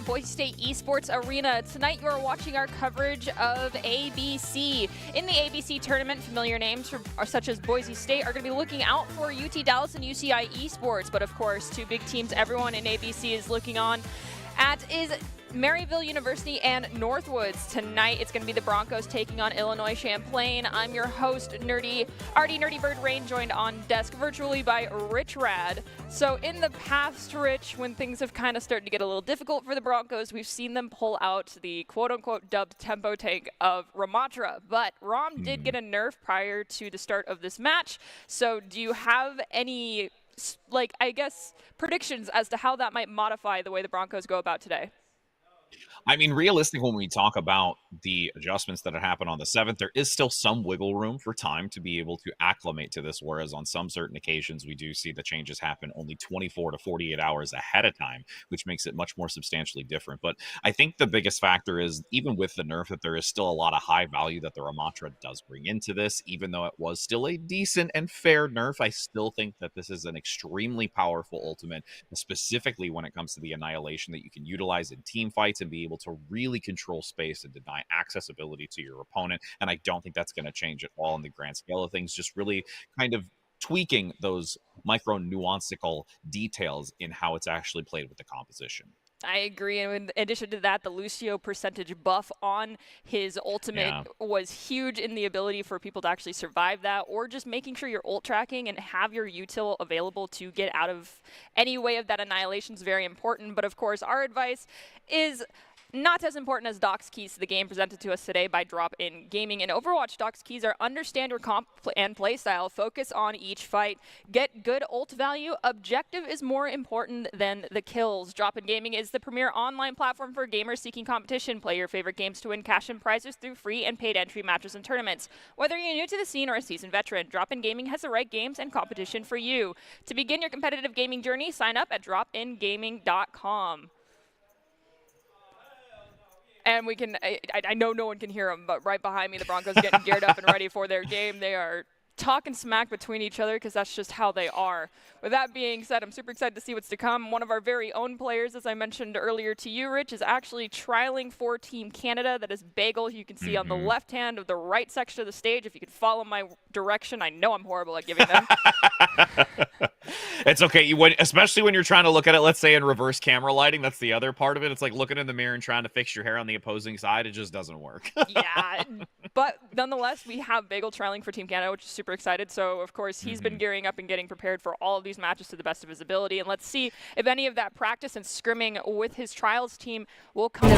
Boise State Esports Arena. Tonight you are watching our coverage of ABC. In the ABC tournament, familiar names such as Boise State are going to be looking out for UT Dallas and UCI Esports. But of course, two big teams everyone in ABC is looking on at is Maryville University and Northwoods. Tonight, it's going to be the Broncos taking on Illinois Champlain. I'm your host, Nerdy Bird Rain, joined on desk virtually by Rich Rad. So in the past, Rich, when things have kind of started to get a little difficult for the Broncos, we've seen them pull out the quote-unquote dubbed tempo tank of Ramatra. But Rom did get a nerf prior to the start of this match. So do you have any, I guess, predictions as to how that might modify the way the Broncos go about today? I mean, realistically, when we talk about the adjustments that have happened on the 7th, there is still some wiggle room for time to be able to acclimate to this, whereas on some certain occasions, we do see the changes happen only 24 to 48 hours ahead of time, which makes it much more substantially different. But I think the biggest factor is, even with the nerf, that there is still a lot of high value that the Ramatra does bring into this. Even though it was still a decent and fair nerf, I still think that this is an extremely powerful ultimate, specifically when it comes to the annihilation that you can utilize in team fights and be able to really control space and deny accessibility to your opponent. And I don't think that's going to change at all in the grand scale of things, just really kind of tweaking those micro nuancical details in how it's actually played with the composition. I agree. And in addition to that, the Lucio percentage buff on his ultimate was huge in the ability for people to actually survive that, or just making sure you're ult tracking and have your util available to get out of any way of that annihilation is very important. But of course, our advice is not as important as Doc's keys to the game presented to us today by Drop In Gaming. In Overwatch, Doc's keys are understand your comp and playstyle, focus on each fight, get good ult value. Objective is more important than the kills. Drop In Gaming is the premier online platform for gamers seeking competition. Play your favorite games to win cash and prizes through free and paid entry matches and tournaments. Whether you're new to the scene or a seasoned veteran, Drop In Gaming has the right games and competition for you. To begin your competitive gaming journey, sign up at dropingaming.com. And we can, I know no one can hear them, but right behind me, the Broncos getting geared up and ready for their game. They are talking smack between each other because that's just how they are. With that being said, I'm super excited to see what's to come. One of our very own players, as I mentioned earlier to you, Rich, is actually trialing for Team Canada. That is Bagel, who you can see on the left hand of the right section of the stage. If you could follow my direction, I know I'm horrible at giving them. It's okay, especially when you're trying to look at it, let's say in reverse camera lighting. That's the other part of it. It's like looking in the mirror and trying to fix your hair on the opposing side. It just doesn't work. Yeah, but nonetheless, we have Bagel trialing for Team Canada, which is super excited. So, of course, he's been gearing up and getting prepared for all of these matches to the best of his ability. And let's see if any of that practice and scrimming with his trials team will come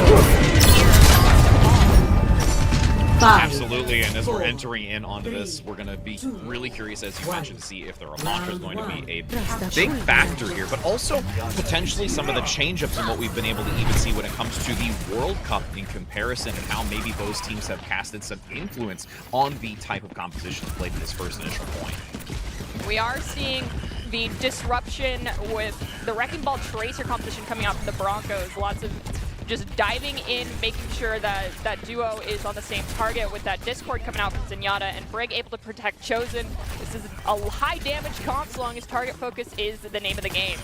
Absolutely, and as we're entering in onto this, we're going to be really curious, as you mentioned, to see if the Ramatra is going to be a big factor here, but also potentially some of the change-ups in what we've been able to even see when it comes to the World Cup in comparison, and how maybe those teams have casted some influence on the type of competitions played at this first initial point. We are seeing the disruption with the Wrecking Ball Tracer competition coming out from the Broncos. Lots of just diving in, making sure that that duo is on the same target, with that Discord coming out from Zenyatta and Brig able to protect Chosen. This is a high damage comp so long as target focus is the name of the game.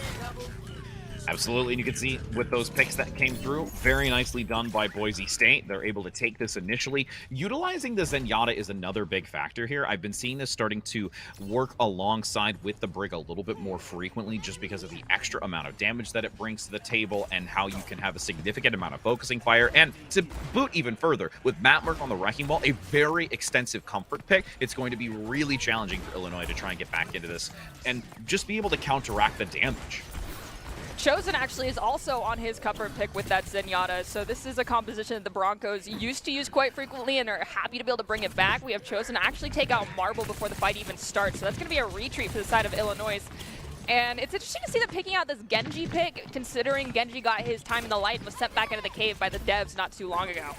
Absolutely, and you can see with those picks that came through, very nicely done by Boise State. They're able to take this initially. Utilizing the Zenyatta is another big factor here. I've been seeing this starting to work alongside with the Brig a little bit more frequently, just because of the extra amount of damage that it brings to the table and how you can have a significant amount of focusing fire. And to boot even further, with Map Merc on the Wrecking Ball, a very extensive comfort pick, it's going to be really challenging for Illinois to try and get back into this and just be able to counteract the damage. Chosen actually is also on his comfort pick with that Zenyatta, so this is a composition that the Broncos used to use quite frequently and are happy to be able to bring it back. We have Chosen actually take out Marble before the fight even starts, so that's going to be a retreat for the side of Illinois. And it's interesting to see them picking out this Genji pick, considering Genji got his time in the light and was sent back into the cave by the devs not too long ago.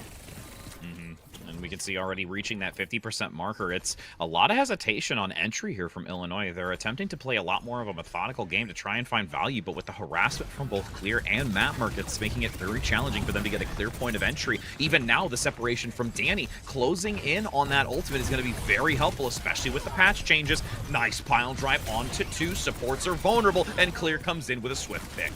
We can see already reaching that 50% marker. It's a lot of hesitation on entry here from Illinois. They're attempting to play a lot more of a methodical game to try and find value, but with the harassment from both Clear and Mattmerk, it's making it very challenging for them to get a clear point of entry. Even now, the separation from Danny closing in on that ultimate is going to be very helpful, especially with the patch changes. Nice pile drive onto 2. Supports are vulnerable, and Clear comes in with a swift pick.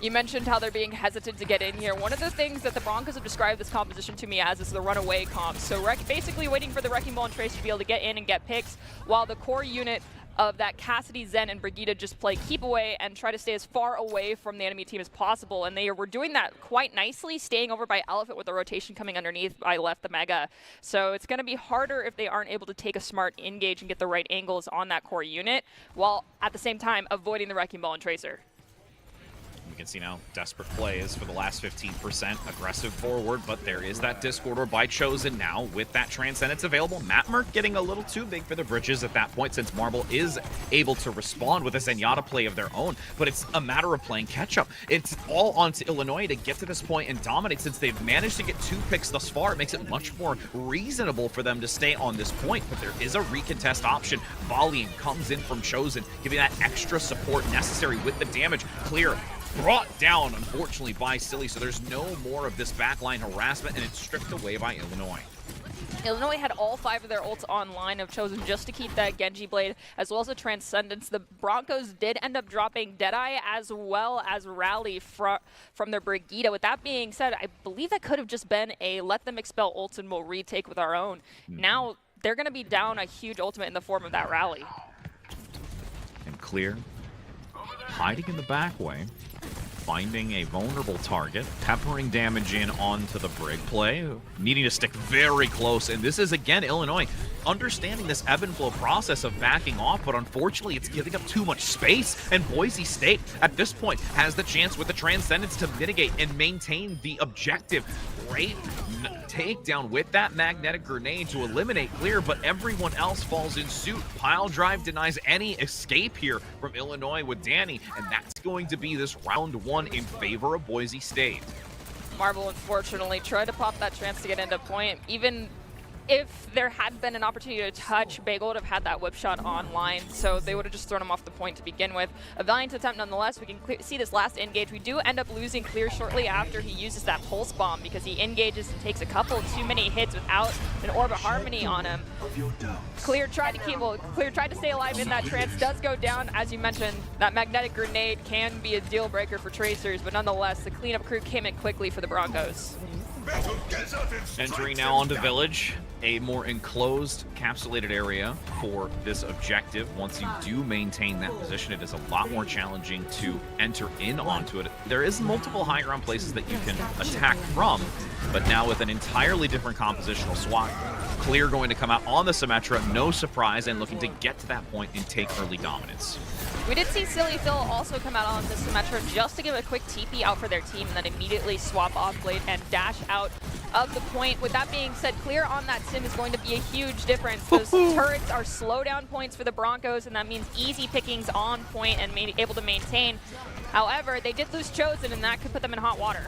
You mentioned how they're being hesitant to get in here. One of the things that the Broncos have described this composition to me as is the runaway comp. So basically waiting for the Wrecking Ball and Tracer to be able to get in and get picks, while the core unit of that Cassidy, Zen, and Brigitte just play keep away and try to stay as far away from the enemy team as possible. And they were doing that quite nicely, staying over by Elephant with the rotation coming underneath by Left the Mega. So it's going to be harder if they aren't able to take a smart engage and get the right angles on that core unit, while at the same time avoiding the Wrecking Ball and Tracer. You can see now desperate plays for the last 15%, aggressive forward, but there is that disc order by Chosen now with that Transcendence available. Mattmerk getting a little too big for the bridges at that point, since Marble is able to respond with a Zenyatta play of their own, but it's a matter of playing catch-up. It's all onto Illinois to get to this point and dominate. Since they've managed to get 2 picks thus far, it makes it much more reasonable for them to stay on this point, but there is a recontest option. Volleying comes in from Chosen, giving that extra support necessary with the damage. Clear brought down, unfortunately, by Silly, so there's no more of this backline harassment, and it's stripped away by Illinois. Illinois had all 5 of their ults online, of Chosen just to keep that Genji Blade, as well as a Transcendence. The Broncos did end up dropping Deadeye as well as Rally from their Brigitte. With that being said, I believe that could have just been a let them expel ults and we'll retake with our own. Now, they're going to be down a huge ultimate in the form of that Rally. And Clear, hiding in the back way, finding a vulnerable target, peppering damage in onto the Brig play, needing to stick very close. And this is, again, Illinois understanding this ebb and flow process of backing off, but unfortunately it's giving up too much space. And Boise State, at this point, has the chance with the Transcendence to mitigate and maintain the objective. Great takedown with that magnetic grenade to eliminate Clear, but everyone else falls in suit. Pile drive denies any escape here from Illinois with Danny, and that's going to be this round 1 in favor of Boise State. Marble, unfortunately, tried to pop that chance to get into point. Even if there had been an opportunity to touch, Bagel would have had that whip shot online, so they would have just thrown him off the point to begin with. A valiant attempt nonetheless. We can see this last engage. We do end up losing Clear shortly after he uses that pulse bomb, because he engages and takes a couple too many hits without an Orb of Harmony on him. Clear tried to stay alive in that trance, does go down. As you mentioned, that magnetic grenade can be a deal breaker for Tracers, but nonetheless, the cleanup crew came in quickly for the Broncos. Entering now onto Village, a more enclosed, capsulated area for this objective. Once you do maintain that position, it is a lot more challenging to enter in onto it. There is multiple high ground places that you can attack from, but now with an entirely different compositional SWAT. Clear going to come out on the Symmetra, no surprise, and looking to get to that point and take early dominance. We did see Silly Phil also come out on the Symmetra just to give a quick TP out for their team and then immediately swap off blade and dash out of the point. With that being said, Clear on that Sim is going to be a huge difference. Those turrets are slowdown points for the Broncos, and that means easy pickings on point and able to maintain. However, they did lose Chosen, and that could put them in hot water.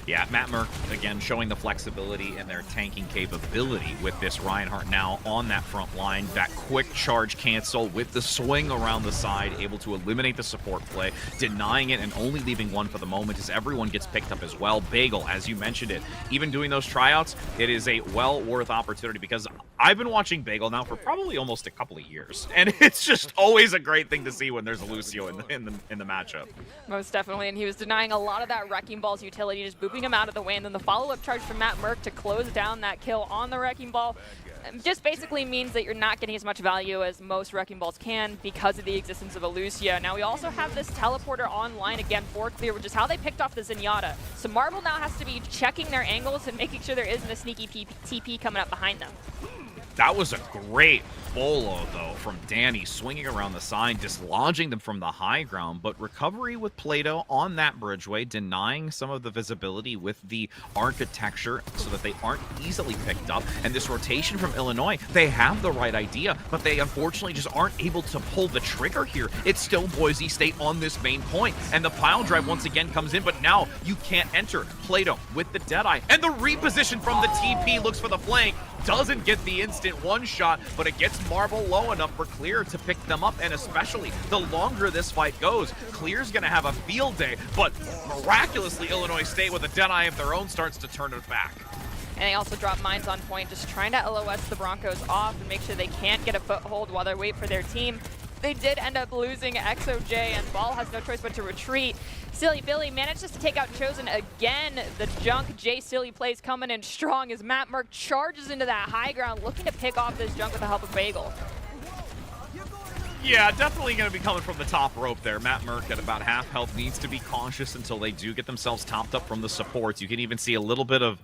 Yeah, Mattmerk, again, showing the flexibility and their tanking capability with this Reinhardt now on that front line. That quick charge cancel with the swing around the side, able to eliminate the support play, denying it and only leaving one for the moment as everyone gets picked up as well. Bagel, as you mentioned it, even doing those tryouts, it is a well-worth opportunity, because I've been watching Bagel now for probably almost a couple of years, and it's just always a great thing to see when there's a Lucio in the matchup. Most definitely, and he was denying a lot of that Wrecking Ball's utility, just booping him out of the way, and then the follow-up charge from Mattmerk to close down that kill on the Wrecking Ball just basically means that you're not getting as much value as most Wrecking Balls can because of the existence of a Lucio. Now we also have this teleporter online again for Clear, which is how they picked off the Zenyatta. So Marble now has to be checking their angles and making sure there isn't a sneaky TP coming up behind them. That was a great bolo, though, from Danny, swinging around the side, dislodging them from the high ground. But recovery with Plato on that bridgeway, denying some of the visibility with the architecture so that they aren't easily picked up. And this rotation from Illinois, they have the right idea, but they unfortunately just aren't able to pull the trigger here. It's still Boise State on this main point, and the pile drive once again comes in, but now you can't enter. Plato with the Deadeye, and the reposition from the TP looks for the flank. Doesn't get the instant one shot, but it gets Marble low enough for Clear to pick them up, and especially the longer this fight goes, Clear's gonna have a field day, but miraculously Illinois State with a Deadeye of their own starts to turn it back. And they also drop mines on point, just trying to LOS the Broncos off and make sure they can't get a foothold while they wait for their team. They did end up losing XOJ, and Ball has no choice but to retreat. Silly Billy manages to take out Chosen again. The junk Jay Silly plays coming in strong as Matt Merck charges into that high ground, looking to pick off this junk with the help of Bagel. Yeah, definitely going to be coming from the top rope there. Matt Merck at about half health needs to be cautious until they do get themselves topped up from the supports. You can even see a little bit of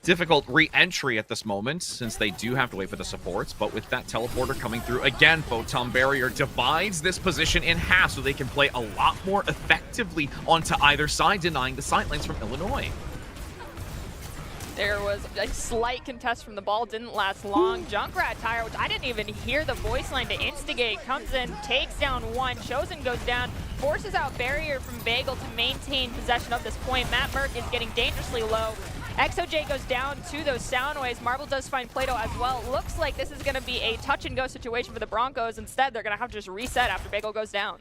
difficult re-entry at this moment since they do have to wait for the supports, but with that teleporter coming through again, Photon Barrier divides this position in half so they can play a lot more effectively onto either side, denying the sight lanes from Illinois. There was a slight contest from the ball, didn't last long. Junkrat Tire, which I didn't even hear the voice line to instigate, comes in, takes down one. Chosen goes down, forces out Barrier from Bagel to maintain possession of this point. Matt Merck is getting dangerously low. XOJ goes down to those sound waves. Marble does find Plato as well. Looks like this is going to be a touch-and-go situation for the Broncos. Instead, they're going to have to just reset after Bagel goes down.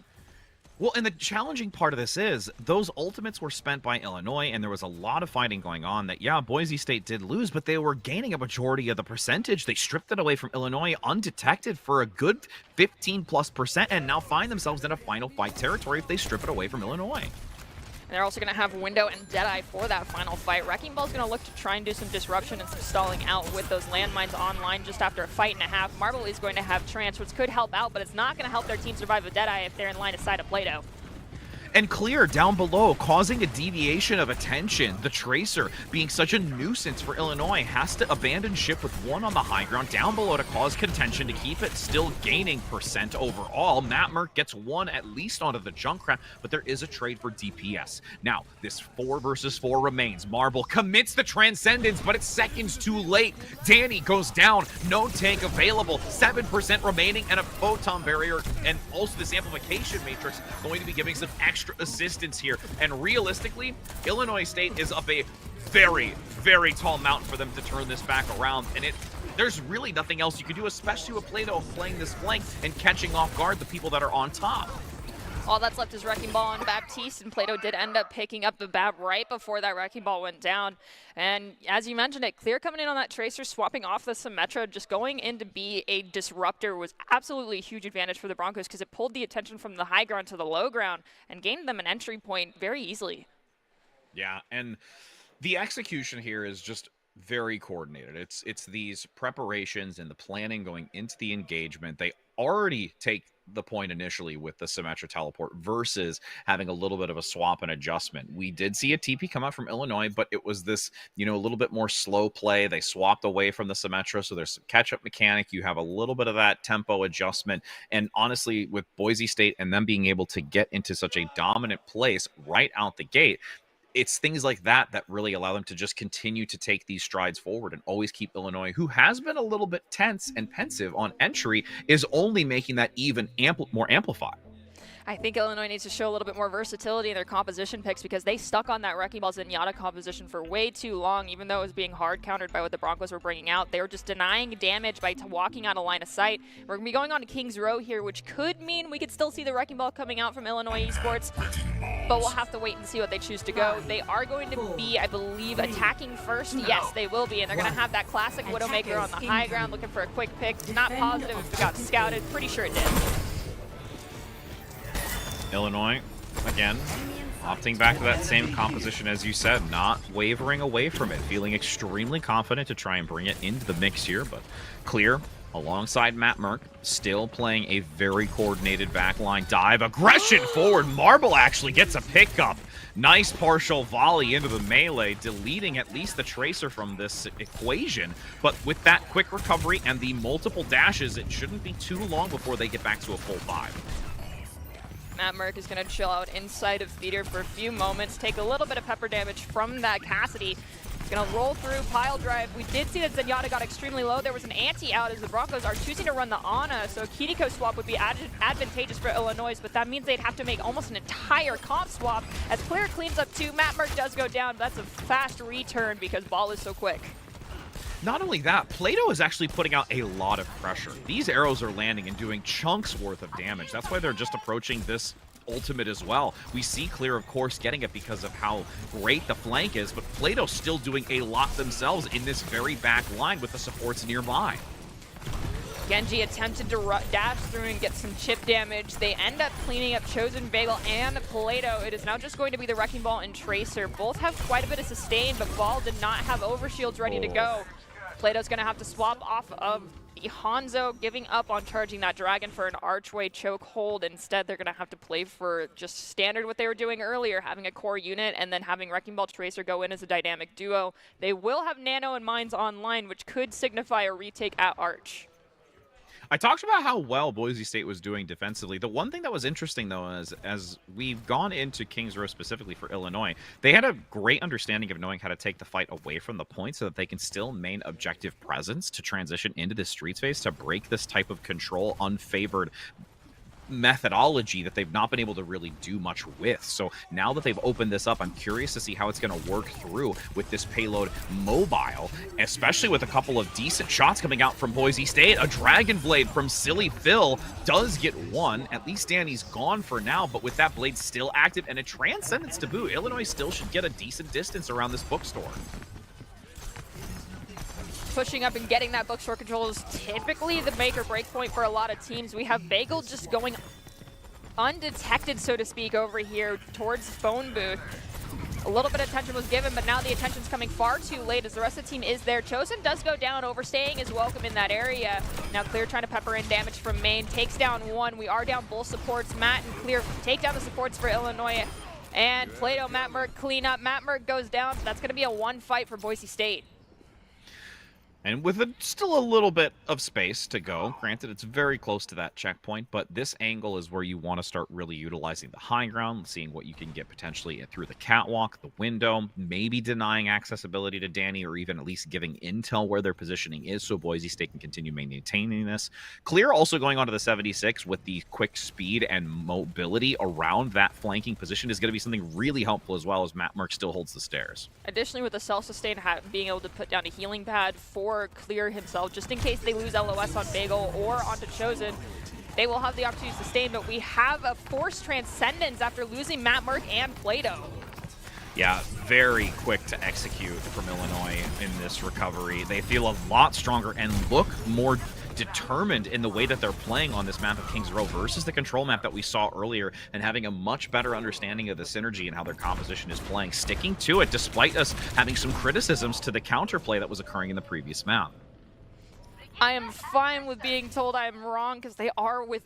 Well, and the challenging part of this is those ultimates were spent by Illinois, and there was a lot of fighting going on that, yeah, Boise State did lose, but they were gaining a majority of the percentage. They stripped it away from Illinois undetected for a good 15+%, and now find themselves in a final fight territory if they strip it away from Illinois. And they're also going to have Window and Deadeye for that final fight. Wrecking Ball's going to look to try and do some disruption and some stalling out with those landmines online just after a fight and a half. Marble is going to have Trance, which could help out, but it's not going to help their team survive with Deadeye if they're in line of sight of Plato. And Clear down below, causing a deviation of attention. The Tracer, being such a nuisance for Illinois, has to abandon ship with one on the high ground down below to cause contention to keep it still gaining percent overall. Matt Merck gets one at least onto the Junkrat, but there is a trade for DPS. Now, this 4 versus 4 remains. Marble commits the Transcendence, but it's seconds too late. Danny goes down, no tank available, 7% remaining, and a Photon Barrier, and also this Amplification Matrix going to be giving some extra assistance here. And realistically, Illinois State is up a very, very tall mountain for them to turn this back around, and there's really nothing else you can do, especially with Plato playing this flank and catching off guard the people that are on top. All that's left is Wrecking Ball and Baptiste, and Plato did end up picking up the Bab right before that Wrecking Ball went down. And as you mentioned it, Clear coming in on that Tracer, swapping off the Symmetra, just going in to be a disruptor was absolutely a huge advantage for the Broncos because it pulled the attention from the high ground to the low ground and gained them an entry point very easily. Yeah, and the execution here is just very coordinated. It's these preparations and the planning going into the engagement. They already take the point initially with the Symmetra teleport versus having a little bit of a swap and adjustment. We did see a TP come out from Illinois, but it was this, a little bit more slow play. They swapped away from the Symmetra, so there's some catch-up mechanic. You have a little bit of that tempo adjustment. And honestly, with Boise State and them being able to get into such a dominant place right out the gate, it's things like that that really allow them to just continue to take these strides forward and always keep Illinois, who has been a little bit tense and pensive on entry, is only making that even more amplified. I think Illinois needs to show a little bit more versatility in their composition picks because they stuck on that Wrecking Ball Zenyatta composition for way too long, even though it was being hard countered by what the Broncos were bringing out. They were just denying damage by walking out of line of sight. We're going to be going on to King's Row here, which could mean we could still see the Wrecking Ball coming out from Illinois Esports, but we'll have to wait and see what they choose to go. They are going to be, I believe, attacking first. Yes, they will be, and they're going to have that classic Widowmaker on the high ground looking for a quick pick. Not positive if it got scouted. Pretty sure it did. Illinois, again, Opting back to that same composition as you said, not wavering away from it, feeling extremely confident to try and bring it into the mix here, but Clear alongside Matt Merck, still playing a very coordinated backline dive. Aggression forward. Marble actually gets a pickup. Nice partial volley into the melee, deleting at least the Tracer from this equation. But with that quick recovery and the multiple dashes, it shouldn't be too long before they get back to a full 5. Matt Merck is going to chill out inside of Theater for a few moments, take a little bit of pepper damage from that Cassidy. He's going to roll through, pile drive. We did see that Zenyatta got extremely low. There was an anti-out as the Broncos are choosing to run the Ana, so a Kiriko swap would be advantageous for Illinois, but that means they'd have to make almost an entire comp swap. As Clear cleans up 2, Matt Merck does go down. That's a fast return because Ball is so quick. Not only that, Plato is actually putting out a lot of pressure. These arrows are landing and doing chunks worth of damage. That's why they're just approaching this ultimate as well. We see Clear, of course, getting it because of how great the flank is, but Plato's still doing a lot themselves in this very back line with the supports nearby. Genji attempted to dash through and get some chip damage. They end up cleaning up Chosen, Bagel, and Plato. It is now just going to be the Wrecking Ball and Tracer. Both have quite a bit of sustain, but Ball did not have overshields ready to go. Plato's going to have to swap off of the Hanzo, giving up on charging that Dragon for an Archway chokehold. Instead, they're going to have to play for just standard what they were doing earlier, having a core unit and then having Wrecking Ball Tracer go in as a dynamic duo. They will have Nano and Mines online, which could signify a retake at Arch. I talked about how well Boise State was doing defensively. The one thing that was interesting, though, is as we've gone into Kings Row specifically for Illinois, they had a great understanding of knowing how to take the fight away from the point so that they can still main objective presence to transition into the streets phase to break this type of control unfavored methodology that they've not been able to really do much with. So now that they've opened this up, I'm curious to see how it's going to work through with this payload mobile, especially with a couple of decent shots coming out from Boise State. A Dragon Blade from Silly Phil does get one. At least Danny's gone for now, but with that blade still active and a Transcendence to boot, Illinois still should get a decent distance around this bookstore. Pushing up and getting that bookstore control is typically the make or break point for a lot of teams. We have Bagel just going undetected, so to speak, over here towards phone booth. A little bit of attention was given, but now the attention's coming far too late as the rest of the team is there. Chosen does go down, overstaying is welcome in that area. Now Clear trying to pepper in damage from main, takes down 1. We are down both supports. Matt and Clear take down the supports for Illinois. And Plato, Matt Merck clean up. Matt Merck goes down. That's going to be a 1 fight for Boise State. And with still a little bit of space to go, granted it's very close to that checkpoint, but this angle is where you want to start really utilizing the high ground, seeing what you can get potentially through the catwalk, the window, maybe denying accessibility to Danny, or even at least giving intel where their positioning is so Boise State can continue maintaining this. Clear also going onto the 76 with the quick speed and mobility around that flanking position is going to be something really helpful as well as Matt Merck still holds the stairs. Additionally, with the self-sustain, being able to put down a healing pad for Clear himself, just in case they lose LOS on Bagel or onto Chosen, they will have the opportunity to sustain, but we have a forced Transcendence after losing Matt Merck and Plato. Yeah, very quick to execute from Illinois in this recovery. They feel a lot stronger and look more determined in the way that they're playing on this map of Kings Row versus the control map that we saw earlier, and having a much better understanding of the synergy and how their composition is playing, sticking to it despite us having some criticisms to the counterplay that was occurring in the previous map. I am fine with being told I am wrong because they are with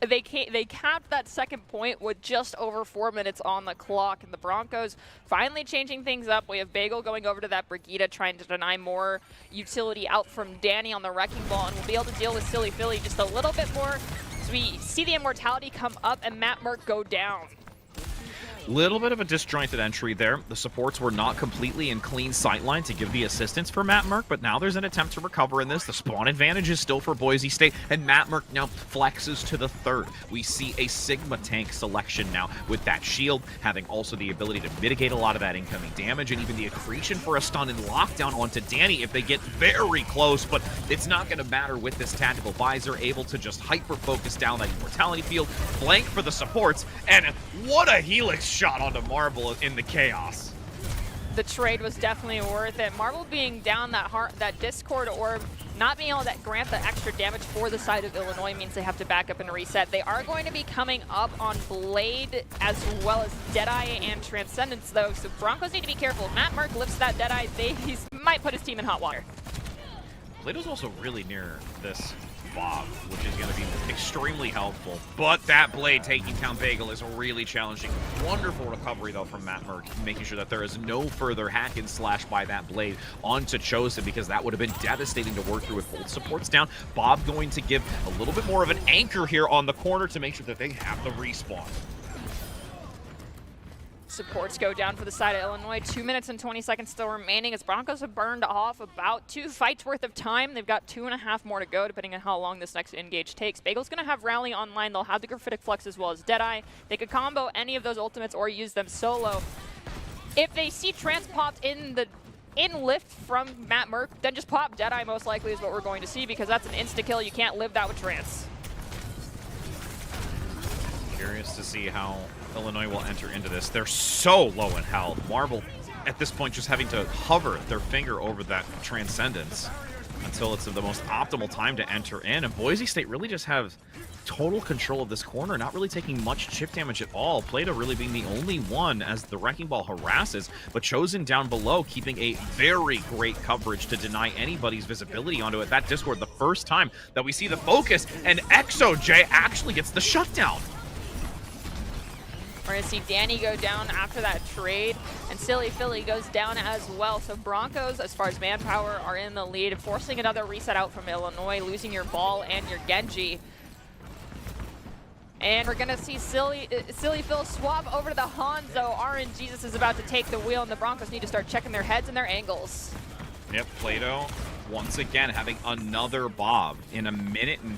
they capped that second point with just over 4 minutes on the clock, and the Broncos finally changing things up. We have Bagel going over to that Brigitte, trying to deny more utility out from Danny on the Wrecking Ball, and we'll be able to deal with Silly Philly just a little bit more as we see the Immortality come up and Matt Merck go down. Little bit of a disjointed entry there. The supports were not completely in clean sightline to give the assistance for Matt Merck, but now there's an attempt to recover in this. The spawn advantage is still for Boise State, and Matt Merck now flexes to the 3rd. We see a Sigma tank selection now with that shield, having also the ability to mitigate a lot of that incoming damage, and even the accretion for a stun and lockdown onto Danny if they get very close, but it's not going to matter with this tactical visor, able to just hyper-focus down that Immortality field, flank for the supports, and what a Helix shot onto Marble in the chaos. The trade was definitely worth it. Marvel being down that Discord orb, not being able to grant the extra damage for the side of Illinois means they have to back up and reset. They are going to be coming up on Blade as well as Deadeye and Transcendence though, so Broncos need to be careful. If Matt Merck lifts that Deadeye, he might put his team in hot water. Blade was also really near this Bob, which is going to be extremely helpful. But that Blade taking down Bagel is really challenging. Wonderful recovery, though, from Matt Merck, making sure that there is no further hack and slash by that Blade onto Chosen, because that would have been devastating to work through with both supports down. Bob going to give a little bit more of an anchor here on the corner to make sure that they have the respawn. Supports go down for the side of Illinois. 2 minutes and 20 seconds still remaining as Broncos have burned off about 2 fights worth of time. They've got 2.5 more to go, depending on how long this next engage takes. Bagel's going to have Rally online. They'll have the Graphitic Flux as well as Deadeye. They could combo any of those ultimates or use them solo. If they see Trance popped in lift from Matt Merck, then just pop Deadeye most likely is what we're going to see, because that's an insta-kill. You can't live that with Trance. Curious to see how Illinois will enter into this. They're so low in health. Marvel, at this point, just having to hover their finger over that Transcendence until it's the most optimal time to enter in. And Boise State really just have total control of this corner, not really taking much chip damage at all. Plato really being the only one as the Wrecking Ball harasses, but Chosen down below keeping a very great coverage to deny anybody's visibility onto it. That Discord, the first time that we see the focus, and XOJ actually gets the shutdown. We're going to see Danny go down after that trade, and Silly Philly goes down as well. So Broncos, as far as manpower, are in the lead, forcing another reset out from Illinois, losing your ball and your Genji. And we're going to see Silly Phil swap over to the Hanzo. RNGesus is about to take the wheel, and the Broncos need to start checking their heads and their angles. Yep, Plato, once again, having another Bob in a minute and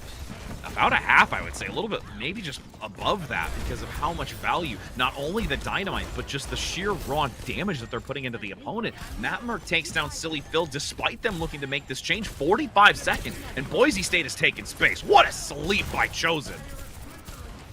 about a half, I would say, a little bit, maybe just above that, because of how much value, not only the dynamite, but just the sheer raw damage that they're putting into the opponent. Matt Merck takes down Silly Phil, despite them looking to make this change. 45 seconds, and Boise State has taken space. What a sleep by Chosen.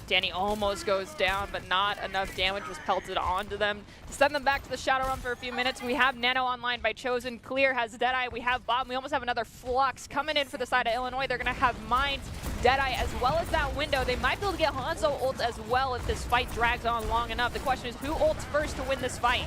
Danny almost goes down, but not enough damage was pelted onto them to send them back to the Shadow Run for a few minutes. We have Nano online by Chosen. Clear has Deadeye. We have Bob. We almost have another Flux coming in for the side of Illinois. They're going to have Mines, Deadeye, as well as that window. They might be able to get Hanzo ult as well if this fight drags on long enough. The question is, who ults first to win this fight?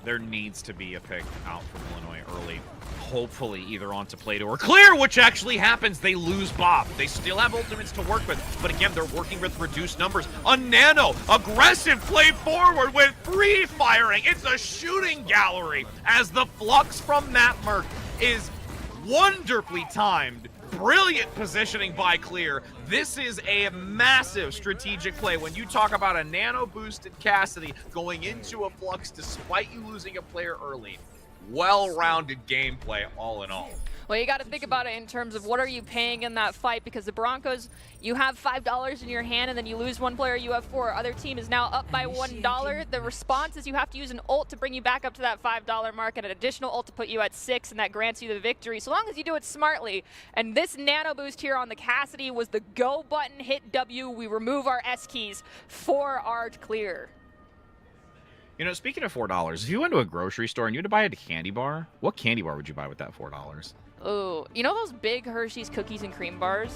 There needs to be a pick out from Illinois early. Hopefully either onto Plato or Clear, which actually happens. They lose Bob. They still have ultimates to work with, but again, they're working with reduced numbers. A Nano, aggressive play forward with free firing. It's a shooting gallery as the Flux from Matt Merck is wonderfully timed. Brilliant positioning by Clear. This is a massive strategic play. When you talk about a nano-boosted Cassidy going into a Flux despite you losing a player early, well-rounded gameplay all in all. Well, you got to think about it in terms of what are you paying in that fight, because the Broncos, you have $5 in your hand and then you lose one player, you have 4. Other team is now up by $1. The response is you have to use an ult to bring you back up to that $5 mark and an additional ult to put you at 6, and that grants you the victory, so long as you do it smartly. And this nano boost here on the Cassidy was the go button, hit W, we remove our S keys for our Clear. You know, speaking of $4, if you went to a grocery store and you had to buy a candy bar, what candy bar would you buy with that $4? Oh, you know those big Hershey's cookies and cream bars?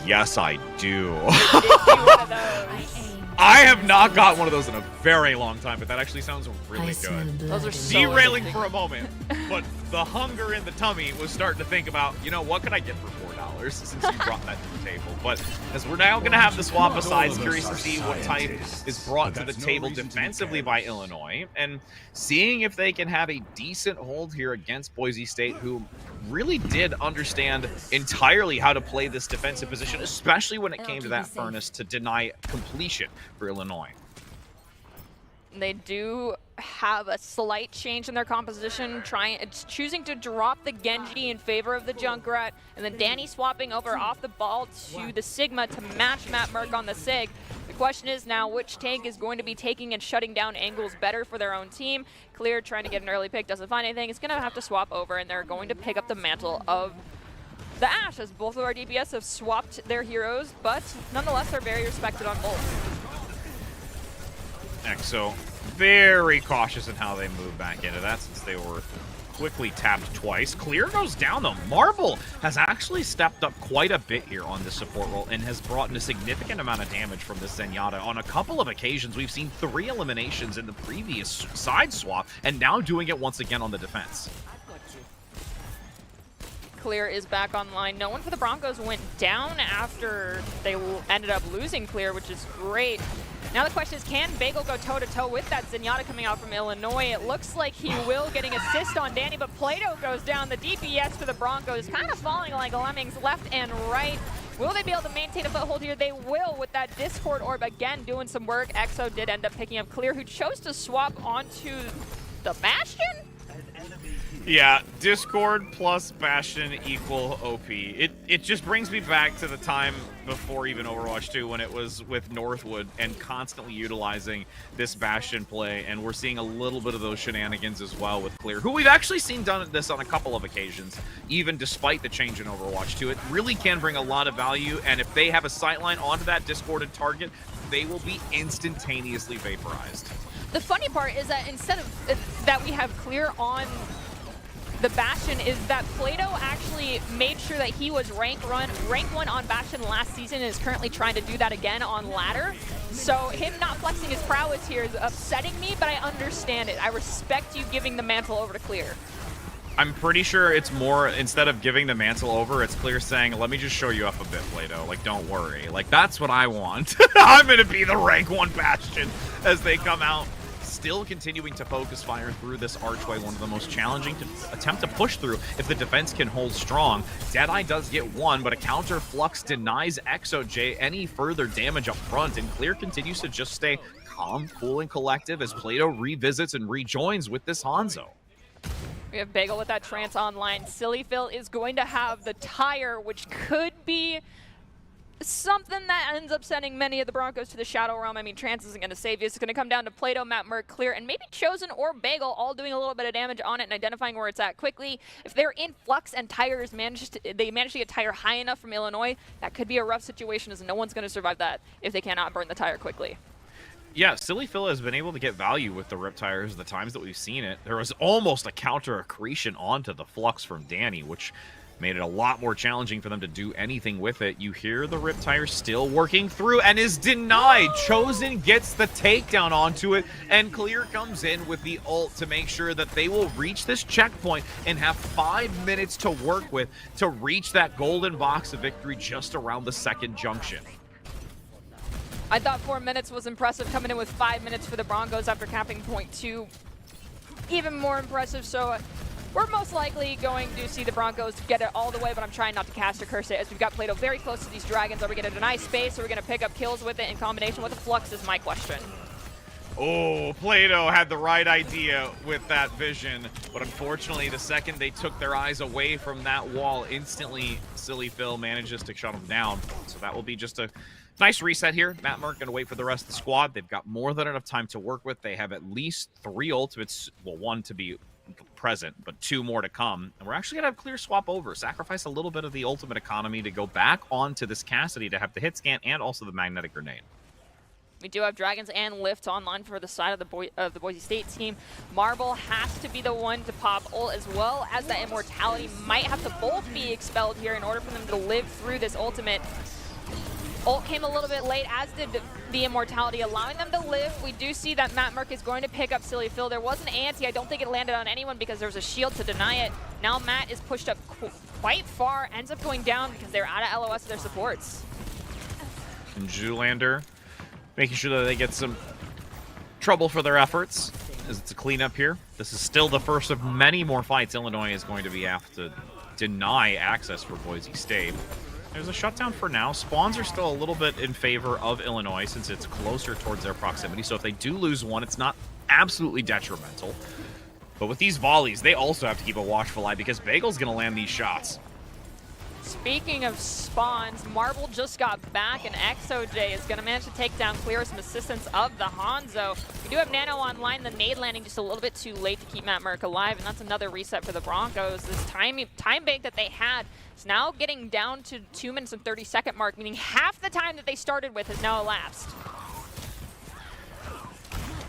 Yes, I do. Did you one of those? I have not got one of those in a very long time, but that actually sounds really good. Those are so Derailing addicting. for a moment, but the hunger in the tummy was starting to think about, you know, what could I get for $4 since you brought that to the table? But as we're now going to have the swap asides, curious to see what type is brought to the table defensively by Illinois, and seeing if they can have a decent hold here against Boise State, who really did understand entirely how to play this defensive position, especially when it came to that furnace to deny completion for Illinois. They do have a slight change in their composition, choosing to drop the Genji in favor of the Junkrat, and then Danny swapping over off the ball to the Sigma to match Matt Merck on the Sig. The question is now which tank is going to be taking and shutting down angles better for their own team. Clear trying to get an early pick, doesn't find anything. It's going to have to swap over, and they're going to pick up the mantle of the Ashe, as both of our DPS have swapped their heroes, but nonetheless are very respected on both. EXO very cautious in how they move back into that since they were quickly tapped twice. Clear goes down though. Marble has actually stepped up quite a bit here on this support role and has brought in a significant amount of damage from this Zenyatta. On a couple of occasions, we've seen 3 eliminations in the previous side swap, and now doing it once again on the defense. Clear is back online. No one for the Broncos went down after they ended up losing Clear, which is great. Now the question is, can Bagel go toe-to-toe with that Zenyatta coming out from Illinois? It looks like he will, getting assist on Danny, but Plato goes down. The DPS for the Broncos kind of falling like lemmings left and right. Will they be able to maintain a foothold here? They will with that Discord Orb again doing some work. EXO did end up picking up Clear, who chose to swap onto the Bastion? Yeah, Discord plus Bastion equal OP. It just brings me back to the time before even Overwatch 2 when it was with Northwood and constantly utilizing this Bastion play, and we're seeing a little bit of those shenanigans as well with Clear, who we've actually seen done this on a couple of occasions, even despite the change in Overwatch 2. It really can bring a lot of value, and if they have a sightline onto that discorded target, they will be instantaneously vaporized. The funny part is that instead of that we have Clear on the Bastion, is that Plato actually made sure that he was rank 1 on Bastion last season and is currently trying to do that again on ladder. So him not flexing his prowess here is upsetting me, but I understand it. I respect you giving the mantle over to Clear. I'm pretty sure it's more, instead of giving the mantle over, it's Clear saying, let me just show you up a bit, Plato. Like, don't worry. Like, that's what I want. I'm going to be the rank 1 Bastion as they come out. Still continuing to focus fire through this archway, one of the most challenging to attempt to push through if the defense can hold strong. Deadeye does get one, but a counter flux denies ExoJ any further damage up front, and Clear continues to just stay calm, cool, and collective as Plato revisits and rejoins with this Hanzo. We have Bagel with that trance online. Silly Phil is going to have the tire, which could be something that ends up sending many of the Broncos to the Shadow Realm. I mean, Trance isn't going to save you. It's going to come down to Plato, Matt Merck, Clear, and maybe Chosen or Bagel all doing a little bit of damage on it and identifying where it's at quickly. If they're in flux and tires manage to get tire high enough from Illinois, that could be a rough situation, as no one's going to survive that if they cannot burn the tire quickly. Yeah, Silly Phil has been able to get value with the Rip Tires the times that we've seen it. There was almost a counter accretion onto the Flux from Danny, which made it a lot more challenging for them to do anything with it. You hear the Rip Tire still working through and is denied. Chosen gets the takedown onto it, and Clear comes in with the ult to make sure that they will reach this checkpoint and have 5 minutes to work with to reach that golden box of victory just around the second junction. I thought 4 minutes was impressive, coming in with 5 minutes for the Broncos after capping point 2. Even more impressive, so we're most likely going to see the Broncos get it all the way, but I'm trying not to cast or curse it, as we've got Plato very close to these dragons. Are we going to deny space, or are we going to pick up kills with it in combination with the Flux is my question. Oh, Plato had the right idea with that vision, but unfortunately, the second they took their eyes away from that wall, instantly Silly Phil manages to shut them down. So that will be just a nice reset here. Matt Merck going to wait for the rest of the squad. They've got more than enough time to work with. They have at least 3 ultimates, well, 1 to be present, but 2 more to come. And we're actually going to have Clear swap over, sacrifice a little bit of the ultimate economy to go back onto this Cassidy to have the hit scan and also the magnetic grenade. We do have Dragons and Lift online for the side of the Boise State team. Marble has to be the one to pop ult, as well as that Immortality might have to both be expelled here in order for them to live through this ultimate. Ult came a little bit late, as did the Immortality, allowing them to live. We do see that Matt Merck is going to pick up Silly Phil. There was an anti. I don't think it landed on anyone because there was a shield to deny it. Now Matt is pushed up quite far, ends up going down because they're out of LOS of their supports. And Zoolander making sure that they get some trouble for their efforts, as it's a cleanup here. This is still the first of many more fights Illinois is going to be have to deny access for Boise State. There's a shutdown for now. Spawns are still a little bit in favor of Illinois since it's closer towards their proximity. So if they do lose one, it's not absolutely detrimental. But with these volleys, they also have to keep a watchful eye because Bagel's going to land these shots. Speaking of spawns, Marble just got back, and ExoJ is going to manage to take down Clear with some assistance of the Hanzo. We do have Nano online, the nade landing just a little bit too late to keep Matt Merck alive, and that's another reset for the Broncos. This time bank that they had is now getting down to 2 minutes and 30-second mark, meaning half the time that they started with has now elapsed.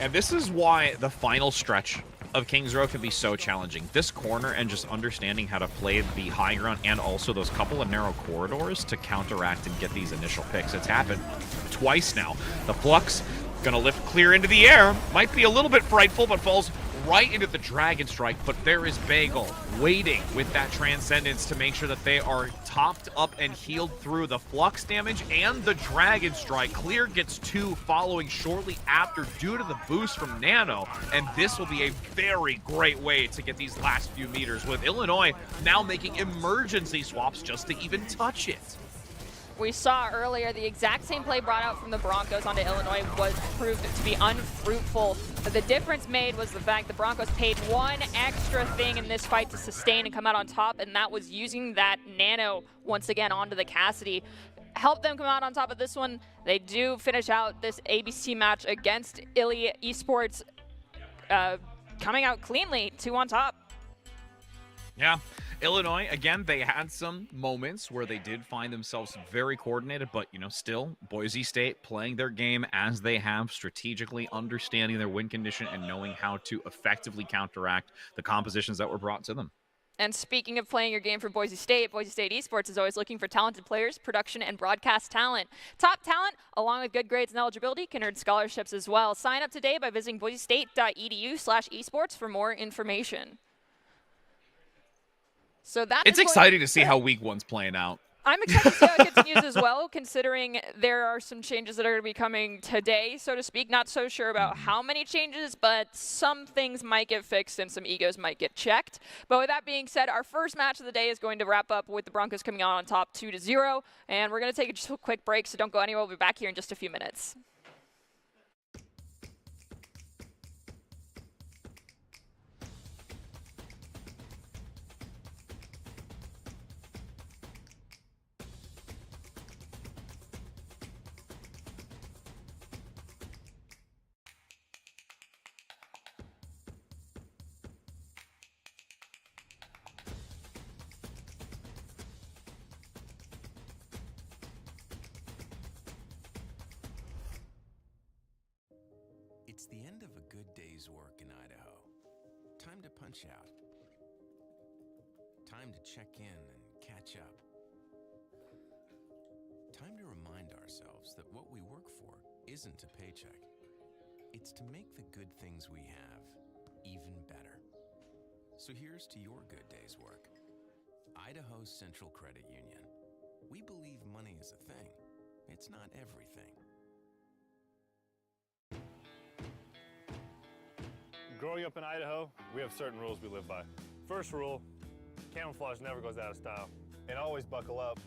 And this is why the final stretch of Kings Row can be so challenging. This corner and just understanding how to play the high ground and also those couple of narrow corridors to counteract and get these initial picks. It's happened twice now. The Flux gonna lift clear into the air. Might be a little bit frightful, but falls right into the Dragon Strike. But there is Bagel waiting with that Transcendence to make sure that they are topped up and healed through the Flux damage and the Dragon Strike. Clear gets 2 following shortly after due to the boost from Nano. And this will be a very great way to get these last few meters, with Illinois now making emergency swaps just to even touch it. We saw earlier the exact same play brought out from the Broncos onto Illinois was proved to be unfruitful. But the difference made was the fact the Broncos paid one extra thing in this fight to sustain and come out on top, and that was using that Nano once again onto the Cassidy. Help them come out on top of this one. They do finish out this ABC match against Illy Esports, coming out cleanly, 2 on top. Yeah. Illinois, again, they had some moments where they did find themselves very coordinated, but, you know, still, Boise State playing their game as they have, strategically understanding their win condition and knowing how to effectively counteract the compositions that were brought to them. And speaking of playing your game for Boise State Esports is always looking for talented players, production, and broadcast talent. Top talent, along with good grades and eligibility, can earn scholarships as well. Sign up today by visiting boisestate.edu/esports for more information. So it's exciting to see how week 1's playing out. I'm excited to see how it continues as well, considering there are some changes that are going to be coming today, so to speak. Not so sure about how many changes, but some things might get fixed and some egos might get checked. But with that being said, our first match of the day is going to wrap up with the Broncos coming out on top 2-0, and we're going to take just a quick break, so don't go anywhere. We'll be back here in just a few minutes. It's the end of a good day's work in Idaho. Time to punch out. Time to check in and catch up. Time to remind ourselves that what we work for isn't a paycheck. It's to make the good things we have even better. So here's to your good day's work. Idaho Central Credit Union. We believe money is a thing. It's not everything. Growing up in Idaho, we have certain rules we live by. First rule, camouflage never goes out of style. And always buckle up.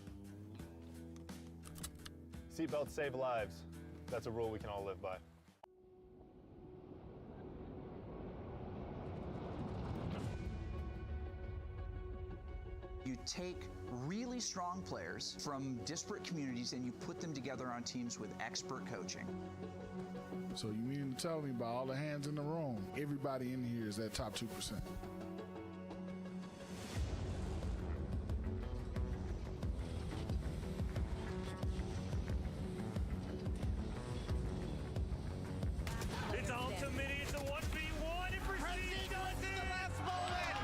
Seatbelts save lives. That's a rule we can all live by. You take really strong players from disparate communities and you put them together on teams with expert coaching. So you mean to tell me by all the hands in the room, everybody in here is that top 2%? It's ultimate, it's a 1v1, it proceeds to the last moment!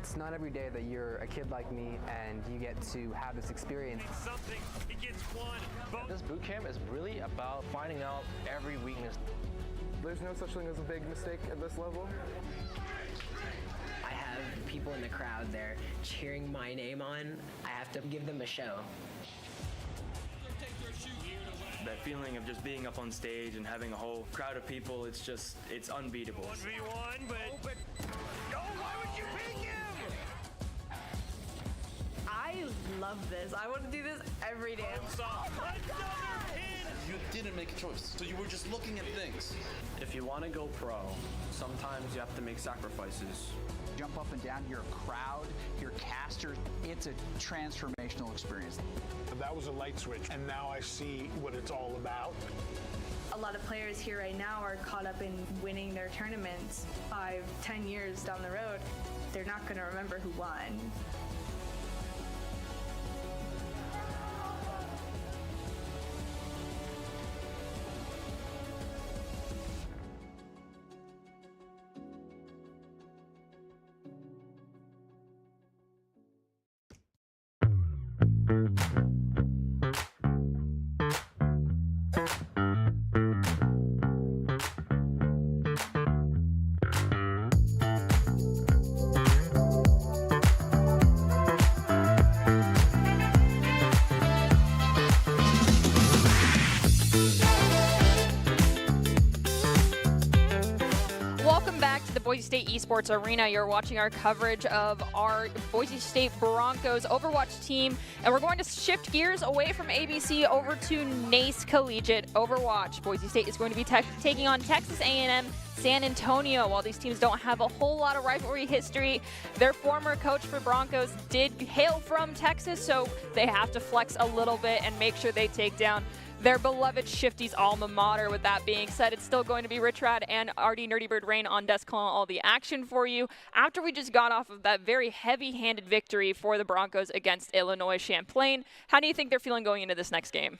It's not every day that you're a kid like me and you get to have this experience. Something, it gets one. This boot camp is really about finding out every weakness. There's no such thing as a big mistake at this level. I have people in the crowd there cheering my name on. I have to give them a show. That feeling of just being up on stage and having a whole crowd of people, it's unbeatable. 1v1, but... Oh, why would you pick him? I love this. I want to do this every day. You didn't make a choice, so you were just looking at things. If you want to go pro, sometimes you have to make sacrifices. Jump up and down, you're a crowd, you're casters. It's a transformational experience. That was a light switch, and now I see what it's all about. A lot of players here right now are caught up in winning their tournaments 5-10 years down the road. They're not going to remember who won. Boise State Esports Arena. You're watching our coverage of our Boise State Broncos Overwatch team, and we're going to shift gears away from ABC over to NACE Collegiate Overwatch. Boise State is going to be taking on Texas A&M San Antonio. While these teams don't have a whole lot of rivalry history, their former coach for Broncos did hail from Texas, so they have to flex a little bit and make sure they take down their beloved Shifty's alma mater. With that being said, it's still going to be Rich Rad and RD Nerdy Bird Rain on desk calling all the action for you after we just got off of that very heavy-handed victory for the Broncos against Illinois Champlain. How do you think they're feeling going into this next game?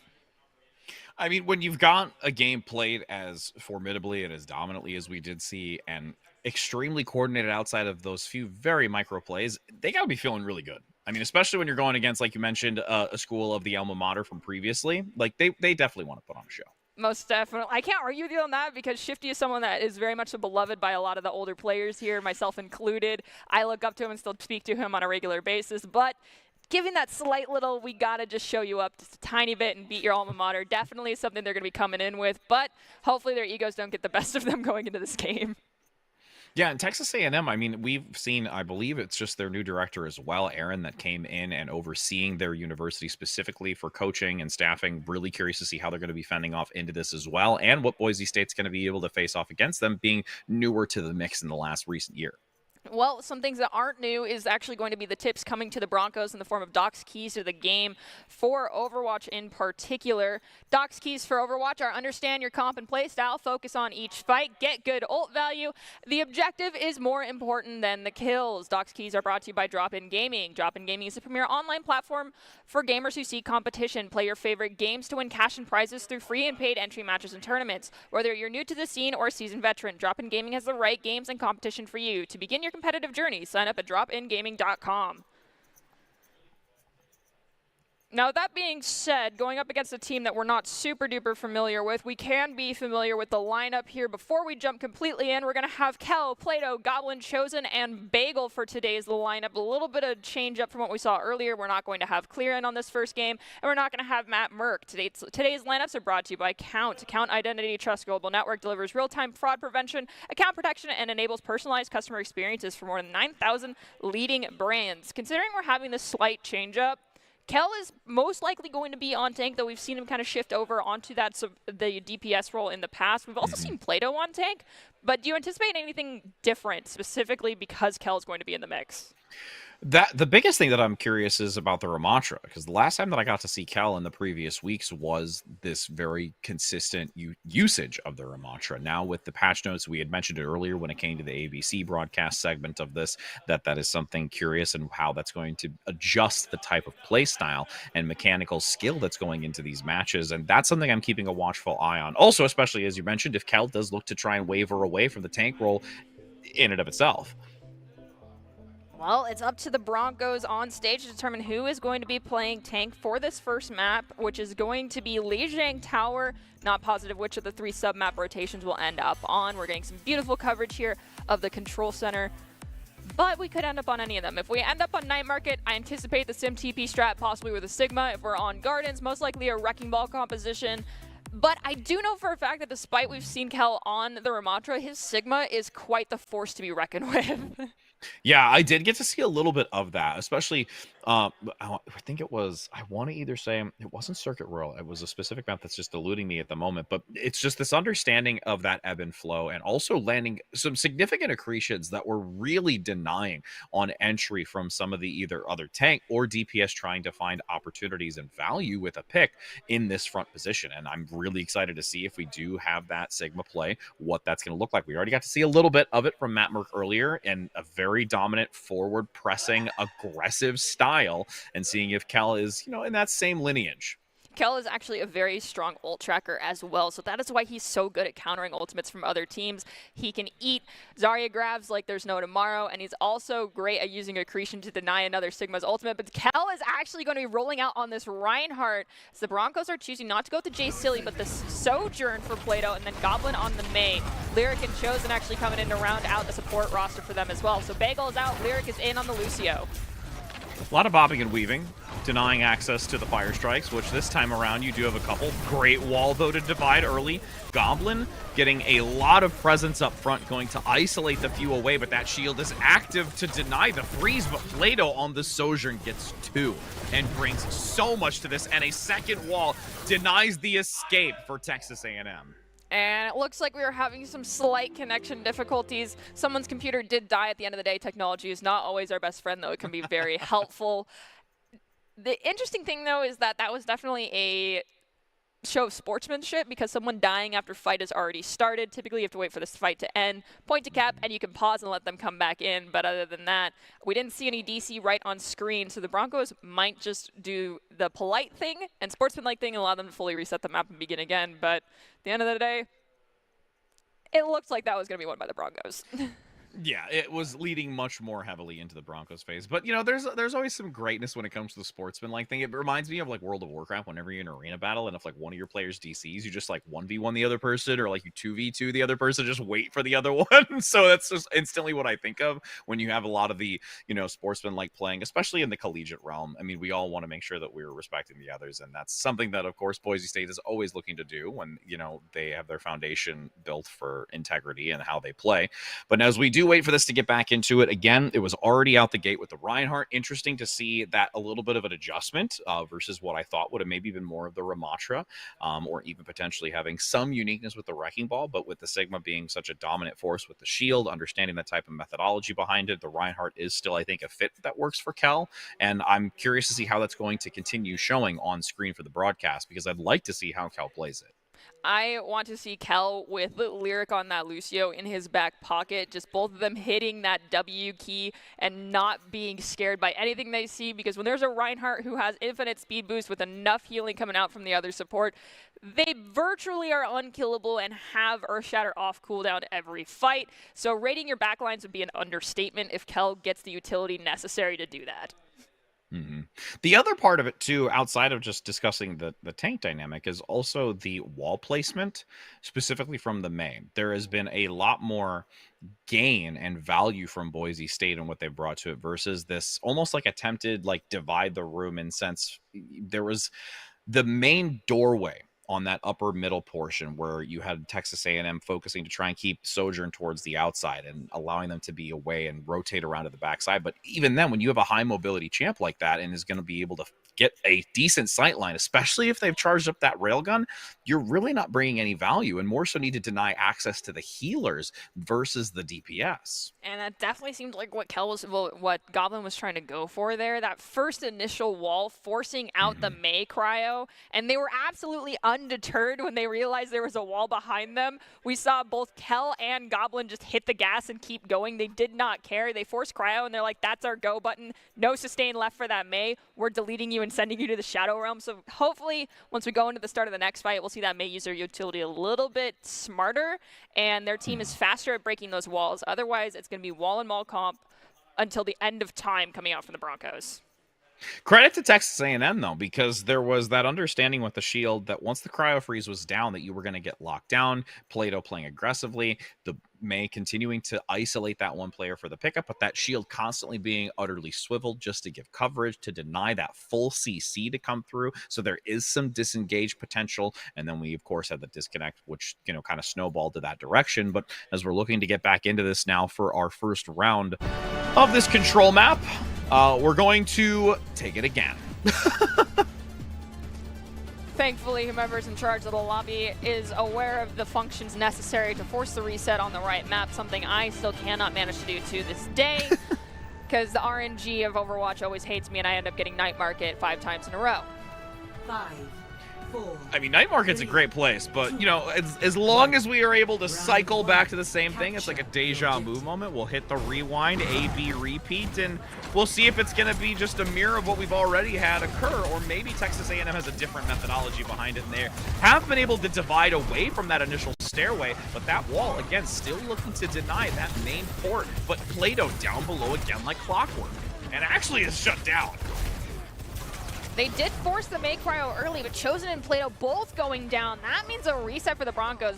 I mean, when you've got a game played as formidably and as dominantly as we did see, and extremely coordinated outside of those few very micro plays, they got to be feeling really good. I mean, especially when you're going against, like you mentioned, a school of the alma mater from previously. Like, they definitely want to put on a show. Most definitely. I can't argue with you on that because Shifty is someone that is very much beloved by a lot of the older players here, myself included. I look up to him and still speak to him on a regular basis, but giving that slight little, we got to just show you up just a tiny bit and beat your alma mater, definitely is something they're going to be coming in with, but hopefully their egos don't get the best of them going into this game. Yeah, and Texas A&M, I mean, we've seen, I believe it's just their new director as well, Aaron, that came in and overseeing their university specifically for coaching and staffing. Really curious to see how they're going to be fending off into this as well, and what Boise State's going to be able to face off against them, being newer to the mix in the last recent year. Well, some things that aren't new is actually going to be the tips coming to the Broncos in the form of Doc's keys to the game for Overwatch in particular. Doc's keys for Overwatch are understand your comp and play style, focus on each fight, get good ult value. The objective is more important than the kills. Doc's keys are brought to you by Drop-In Gaming. Drop-In Gaming is a premier online platform for gamers who seek competition. Play your favorite games to win cash and prizes through free and paid entry matches and tournaments. Whether you're new to the scene or a seasoned veteran, Drop-In Gaming has the right games and competition for you. To begin your competitive journey, sign up at dropingaming.com. Now, that being said, going up against a team that we're not super duper familiar with, we can be familiar with the lineup here. Before we jump completely in, we're going to have Kel, Plato, Goblin, Chosen, and Bagel for today's lineup. A little bit of change up from what we saw earlier. We're not going to have Clear in on this first game, and we're not going to have Matt Merck. Today's lineups are brought to you by Count. Count Identity Trust Global Network delivers real-time fraud prevention, account protection, and enables personalized customer experiences for more than 9,000 leading brands. Considering we're having this slight change up, Kel is most likely going to be on tank, though we've seen him kind of shift over onto that the DPS role in the past. We've also seen Plato on tank, but do you anticipate anything different specifically because Kel is going to be in the mix? The biggest thing that I'm curious is about the Ramatra, because the last time that I got to see Kel in the previous weeks was this very consistent usage of the Ramatra. Now with the patch notes, we had mentioned it earlier when it came to the ABC broadcast segment of this, that is something curious and how that's going to adjust the type of play style and mechanical skill that's going into these matches. And that's something I'm keeping a watchful eye on. Also, especially as you mentioned, if Kel does look to try and waver away from the tank role in and of itself. Well, it's up to the Broncos on stage to determine who is going to be playing tank for this first map, which is going to be Lijiang Tower. Not positive which of the 3 sub-map rotations will end up on. We're getting some beautiful coverage here of the control center, but we could end up on any of them. If we end up on Night Market, I anticipate the Sim TP strat, possibly with a Sigma. If we're on Gardens, most likely a Wrecking Ball composition. But I do know for a fact that despite we've seen Kel on the Ramatra, his Sigma is quite the force to be reckoned with. Yeah, I did get to see a little bit of that, especially, I think it was, I want to either say, it wasn't Circuit Royal, it was a specific map that's just eluding me at the moment, but it's just this understanding of that ebb and flow, and also landing some significant accretions that were really denying on entry from some of the either other tank or DPS trying to find opportunities and value with a pick in this front position, and I'm really excited to see if we do have that Sigma play, what that's going to look like. We already got to see a little bit of it from Matt Merck earlier, and a very dominant forward pressing aggressive style, and seeing if Kel is, in that same lineage. Kel is actually a very strong ult tracker as well, so that is why he's so good at countering ultimates from other teams. He can eat Zarya grabs like there's no tomorrow, and he's also great at using accretion to deny another Sigma's ultimate. But Kel is actually going to be rolling out on this Reinhardt, so the Broncos are choosing not to go with the Jay Silly, but the Sojourn for Plato, and then Goblin on the Mei. Lyric and Chosen actually coming in to round out the support roster for them as well. So Bagel is out, Lyric is in on the Lucio. A lot of bobbing and weaving, denying access to the fire strikes, which this time around you do have a couple. Great wall, though, to divide early. Goblin getting a lot of presence up front, going to isolate the few away, but that shield is active to deny the freeze, but Plato on the Sojourn gets 2 and brings so much to this, and a second wall denies the escape for Texas A&M. And it looks like we are having some slight connection difficulties. Someone's computer did die at the end of the day. Technology is not always our best friend, though it can be very helpful. The interesting thing, though, is that was definitely a show of sportsmanship because someone dying after fight has already started. Typically, you have to wait for this fight to end, point to cap, and you can pause and let them come back in. But other than that, we didn't see any DC right on screen, so the Broncos might just do the polite thing and sportsmanlike thing and allow them to fully reset the map and begin again. But at the end of the day, it looks like that was going to be won by the Broncos. Yeah, it was leading much more heavily into the Broncos phase. But, you know, there's always some greatness when it comes to the sportsman-like thing. It reminds me of, like, World of Warcraft whenever you're in an arena battle, and if, like, one of your players DCs, you just, like, 1v1 the other person, or, like, you 2v2 the other person, just wait for the other one. So that's just instantly what I think of when you have a lot of the, you know, sportsman-like playing, especially in the collegiate realm. I mean, we all want to make sure that we're respecting the others, and that's something that, of course, Boise State is always looking to do when, you know, they have their foundation built for integrity and how they play. But as we do wait for this to get back into it, again, it was already out the gate with the Reinhardt. Interesting to see that a little bit of an adjustment versus what I thought would have maybe been more of the Ramatra, or even potentially having some uniqueness with the Wrecking Ball, but with the Sigma being such a dominant force with the shield, understanding that type of methodology behind it, the Reinhardt is still, I think, a fit that works for Kel, and I'm curious to see how that's going to continue showing on screen for the broadcast, because I'd like to see how Kel plays it. I want to see Kel with the Lyric on that Lucio in his back pocket, just both of them hitting that W key and not being scared by anything they see, because when there's a Reinhardt who has infinite speed boost with enough healing coming out from the other support, they virtually are unkillable and have Earthshatter off cooldown every fight. So raiding your backlines would be an understatement if Kel gets the utility necessary to do that. Mm-hmm. The other part of it, too, outside of just discussing the tank dynamic, is also the wall placement, specifically from the main. There has been a lot more gain and value from Boise State and what they've brought to it versus this almost like attempted, like, divide the room in sense. There was the main doorway on that upper middle portion where you had Texas A&M focusing to try and keep Sojourn towards the outside and allowing them to be away and rotate around to the backside. But even then, when you have a high mobility champ like that and is going to be able to get a decent sight line, especially if they've charged up that railgun, you're really not bringing any value and more so need to deny access to the healers versus the DPS. And that definitely seemed like what what Goblin was trying to go for there. That first initial wall forcing out the May cryo, and they were absolutely undeterred when they realized there was a wall behind them. We saw both Kel and Goblin just hit the gas and keep going. They did not care. They forced cryo, and they're like, that's our go button. No sustain left for that May. We're deleting you and sending you to the Shadow Realm. So hopefully, once we go into the start of the next fight, we'll see that May use their utility a little bit smarter, and their team is faster at breaking those walls. Otherwise, it's going to be wall and mall comp until the end of time coming out from the Broncos. Credit to Texas A&M, though, because there was that understanding with the shield that once the cryo freeze was down, that you were going to get locked down. Plato playing aggressively, the May continuing to isolate that one player for the pickup, but that shield constantly being utterly swiveled just to give coverage, to deny that full CC to come through. So there is some disengaged potential. And then we, of course, had the disconnect, which, you know, kind of snowballed to that direction. But as we're looking to get back into this now for our first round of this control map, we're going to take it again. Thankfully, whomever's in charge of the lobby is aware of the functions necessary to force the reset on the right map, something I still cannot manage to do to this day, because the RNG of Overwatch always hates me and I end up getting Night Market 5 times in a row. 5, 4. I mean, Night Market's a great place, but, you know, as long as we are able to cycle back to the same thing, it's like a deja vu moment. We'll hit the rewind, A-B repeat, and we'll see if it's going to be just a mirror of what we've already had occur, or maybe Texas A&M has a different methodology behind it, and they have been able to divide away from that initial stairway, but that wall, again, still looking to deny that main port, but Plato down below again like clockwork, and actually is shut down. They did force the May cryo early, but Chosen and Plato both going down. That means a reset for the Broncos.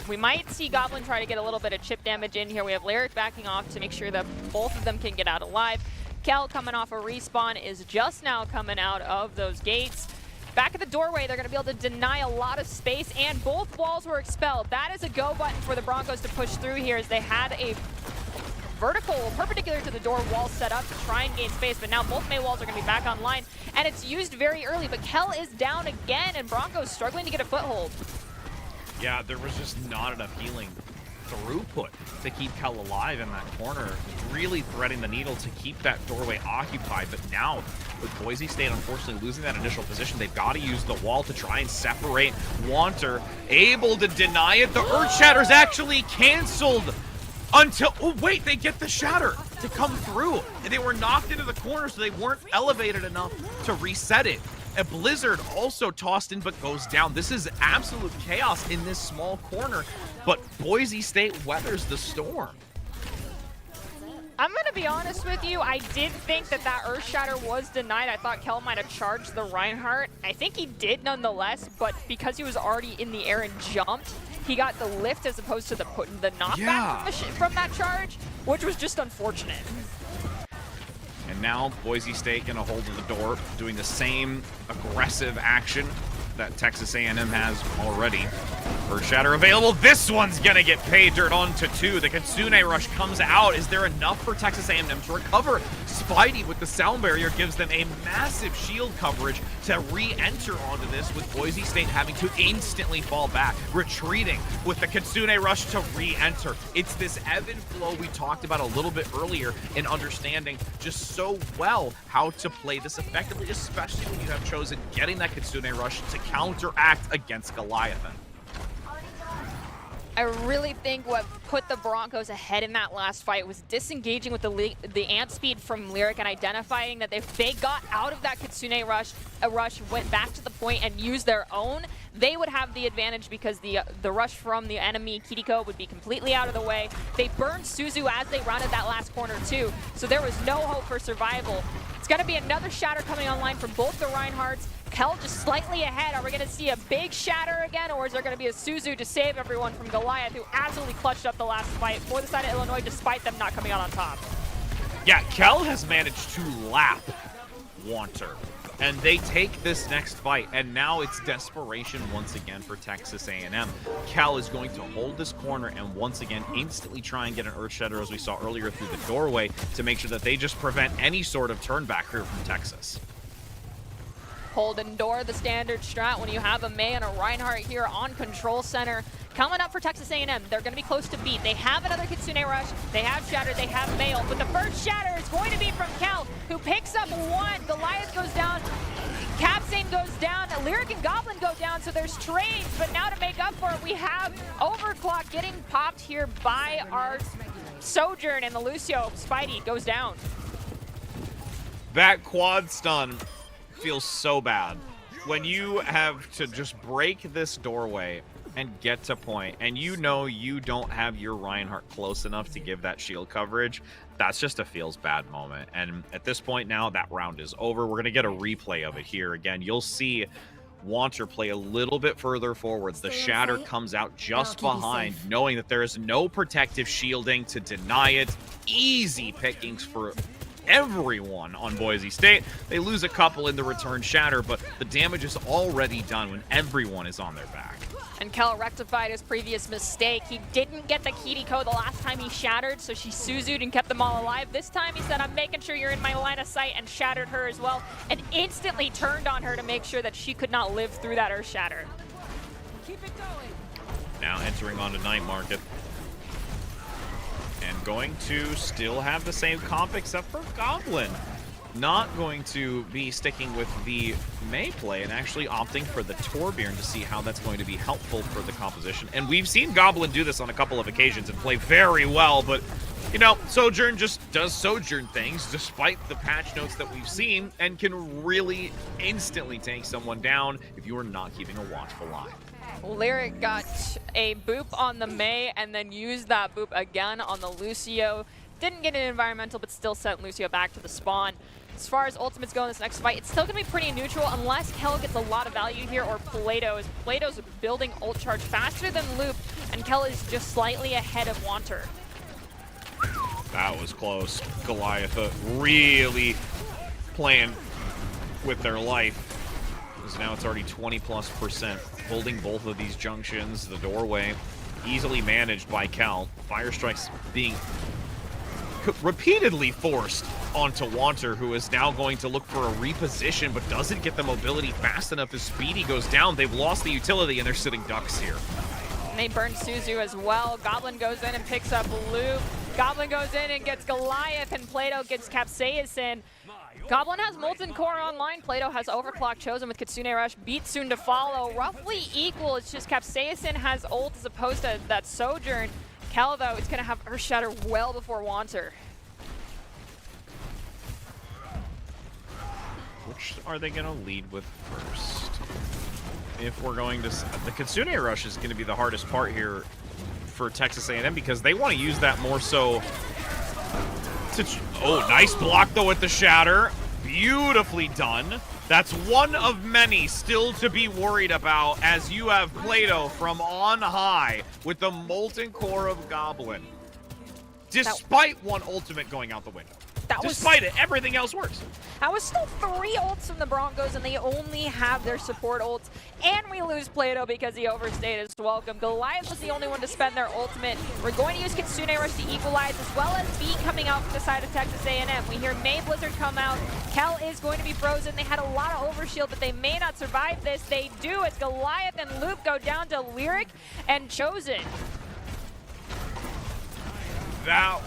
We might see Goblin try to get a little bit of chip damage in here. We have Lyric backing off to make sure that both of them can get out alive. Kel coming off a respawn is just now coming out of those gates. Back at the doorway, they're going to be able to deny a lot of space, and both walls were expelled. That is a go button for the Broncos to push through here, as they had a vertical, perpendicular to the door wall set up to try and gain space, but now both May walls are going to be back online, and it's used very early, but Kel is down again, and Broncos struggling to get a foothold. Yeah, there was just not enough healing throughput to keep Kel alive in that corner, really threading the needle to keep that doorway occupied. But now, with Boise State unfortunately losing that initial position, they've got to use the wall to try and separate Wanter. Able to deny it. The Earth Shatter's actually canceled until, oh wait, they get the Shatter to come through. They were knocked into the corner, so they weren't elevated enough to reset it. A Blizzard also tossed in but goes down. This is absolute chaos in this small corner, but Boise State weathers the storm. I'm going to be honest with you, I did think that that Earth Shatter was denied. I thought Kel might have charged the Reinhardt. I think he did nonetheless, but because he was already in the air and jumped, he got the lift as opposed to the knockback from that charge, which was just unfortunate. And now Boise State getting a hold of the door, doing the same aggressive action that Texas A&M has already. Earth Shatter available. This one's gonna get paid dirt onto 2. The Kitsune Rush comes out. Is there enough for Texas A&M to recover? Spidey with the sound barrier gives them a massive shield coverage to re-enter onto this, with Boise State having to instantly fall back, retreating with the Kitsune Rush to re-enter. It's this ebb and flow we talked about a little bit earlier in understanding just so well how to play this effectively, especially when you have chosen getting that Kitsune Rush to counteract against Goliathan. I really think what put the Broncos ahead in that last fight was disengaging with the ant speed from Lyric and identifying that if they got out of that Kitsune Rush, went back to the point and used their own, they would have the advantage because the rush from the enemy Kiriko would be completely out of the way. They burned Suzu as they rounded that last corner too, so there was no hope for survival. It's going to be another Shatter coming online from both the Reinhardts. Kel just slightly ahead. Are we going to see a big Shatter again, or is there going to be a Suzu to save everyone from Goliath, who absolutely clutched up the last fight for the side of Illinois despite them not coming out on top? Yeah, Kel has managed to lap Wanter, and they take this next fight, and now it's desperation once again for Texas A&M. Kel is going to hold this corner and once again instantly try and get an Earth Shatter, as we saw earlier, through the doorway to make sure that they just prevent any sort of turn back here from Texas. Hold and door, the standard strat when you have a May and a Reinhardt here on control center. Coming up for Texas A&M, they're going to be close to beat. They have another Kitsune Rush, they have Shatter, they have Mail, but the first Shatter is going to be from Kel, who picks up one. Goliath goes down, Capsane goes down, Lyric and Goblin go down, so there's trades, but now to make up for it, we have Overclock getting popped here by our Sojourn, and the Lucio Spidey goes down. That quad stun feels so bad when you have to just break this doorway and get to point, and you know you don't have your Reinhardt close enough to give that shield coverage. That's just a feels bad moment, and at this point now that round is over. We're gonna get a replay of it here again. You'll see Wanter play a little bit further forwards. The Shatter comes out just behind, knowing that there is no protective shielding to deny it. Easy pickings for everyone on Boise State. They lose a couple in the return Shatter, but the damage is already done when everyone is on their back. And Kel rectified his previous mistake. He didn't get the Kiriko the last time he Shattered, so she Suzu'd and kept them all alive. This time he said, I'm making sure you're in my line of sight, and Shattered her as well, and instantly turned on her to make sure that she could not live through that Earth Shatter. Keep it going. Now entering onto Night Market. And going to still have the same comp except for Goblin. Not going to be sticking with the May play and actually opting for the Torbjorn to see how that's going to be helpful for the composition. And we've seen Goblin do this on a couple of occasions and play very well, but you know, Sojourn just does Sojourn things despite the patch notes that we've seen, and can really instantly take someone down if you are not keeping a watchful eye. Lyric got a boop on the May and then used that boop again on the Lucio. Didn't get an environmental, but still sent Lucio back to the spawn. As far as ultimates go in this next fight, it's still going to be pretty neutral unless Kel gets a lot of value here, or Plato. Plato's building ult charge faster than Loop, and Kel is just slightly ahead of Wanter. That was close. Goliath really playing with their life. Because now it's already 20+%. Holding both of these junctions. The doorway easily managed by Cal. Fire strikes being repeatedly forced onto Wanter, who is now going to look for a reposition, but doesn't get the mobility fast enough as Speedy goes down. They've lost the utility, and they're sitting ducks here. And they burn Suzu as well. Goblin goes in and picks up Loop. Goblin goes in and gets Goliath, and Plato gets Capsaicin. Goblin has Molten Core online. Plato has Overclock chosen with Kitsune Rush. Beat soon to follow. Roughly equal. It's just Capsaicin has ult as opposed to that Sojourn. Cal, though, is going to have Earth Shatter well before Wanter. Which are they going to lead with first? If we're going to... The Kitsune Rush is going to be the hardest part here for Texas A&M because they want to use that more so... Oh, nice block, though, with the Shatter. Beautifully done. That's one of many still to be worried about as you have Plato from on high with the Molten Core of Goblin. Despite one ultimate going out the window. Despite it, everything else works. That was still 3 ults from the Broncos, and they only have their support ults. And we lose Plato because he overstayed his welcome. Goliath was the only one to spend their ultimate. We're going to use Kitsune Rush to equalize, as well as B coming out from the side of Texas A&M. We hear May Blizzard come out. Kel is going to be frozen. They had a lot of overshield, but they may not survive this. They do, as Goliath and Luke go down to Lyric and Chosen. That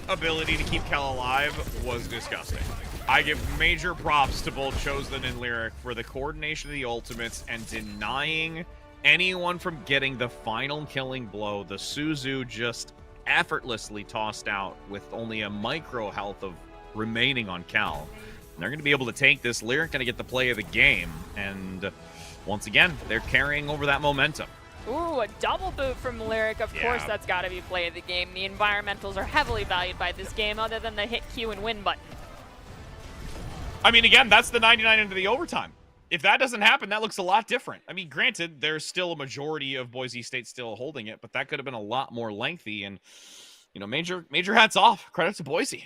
ability to keep Kel alive was disgusting. I give major props to both Chosen and Lyric for the coordination of the ultimates and denying anyone from getting the final killing blow. The Suzu just effortlessly tossed out with only a micro health of remaining on Cal. And they're going to be able to take this. Lyric going to get the play of the game. And once again, they're carrying over that momentum. Ooh, a double boot from Lyric. Of course, that's got to be play of the game. The environmentals are heavily valued by this game, other than the hit Q and win button. I mean, again, that's the 99 into the overtime. If that doesn't happen, that looks a lot different. I mean, granted, there's still a majority of Boise State still holding it, but that could have been a lot more lengthy. And, you know, major hats off. Credit to Boise.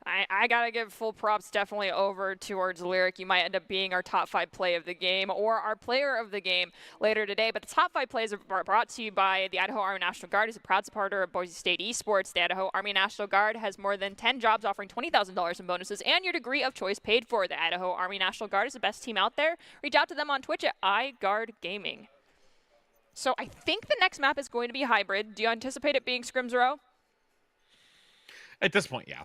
I got to give full props definitely over towards Lyric. You might end up being our top 5 play of the game or our player of the game later today. But the top 5 plays are brought to you by the Idaho Army National Guard, who's a proud supporter of Boise State esports. The Idaho Army National Guard has more than 10 jobs offering $20,000 in bonuses and your degree of choice paid for. The Idaho Army National Guard is the best team out there. Reach out to them on Twitch at iGuard Gaming. So I think the next map is going to be hybrid. Do you anticipate it being Scrims Row? At this point, yeah.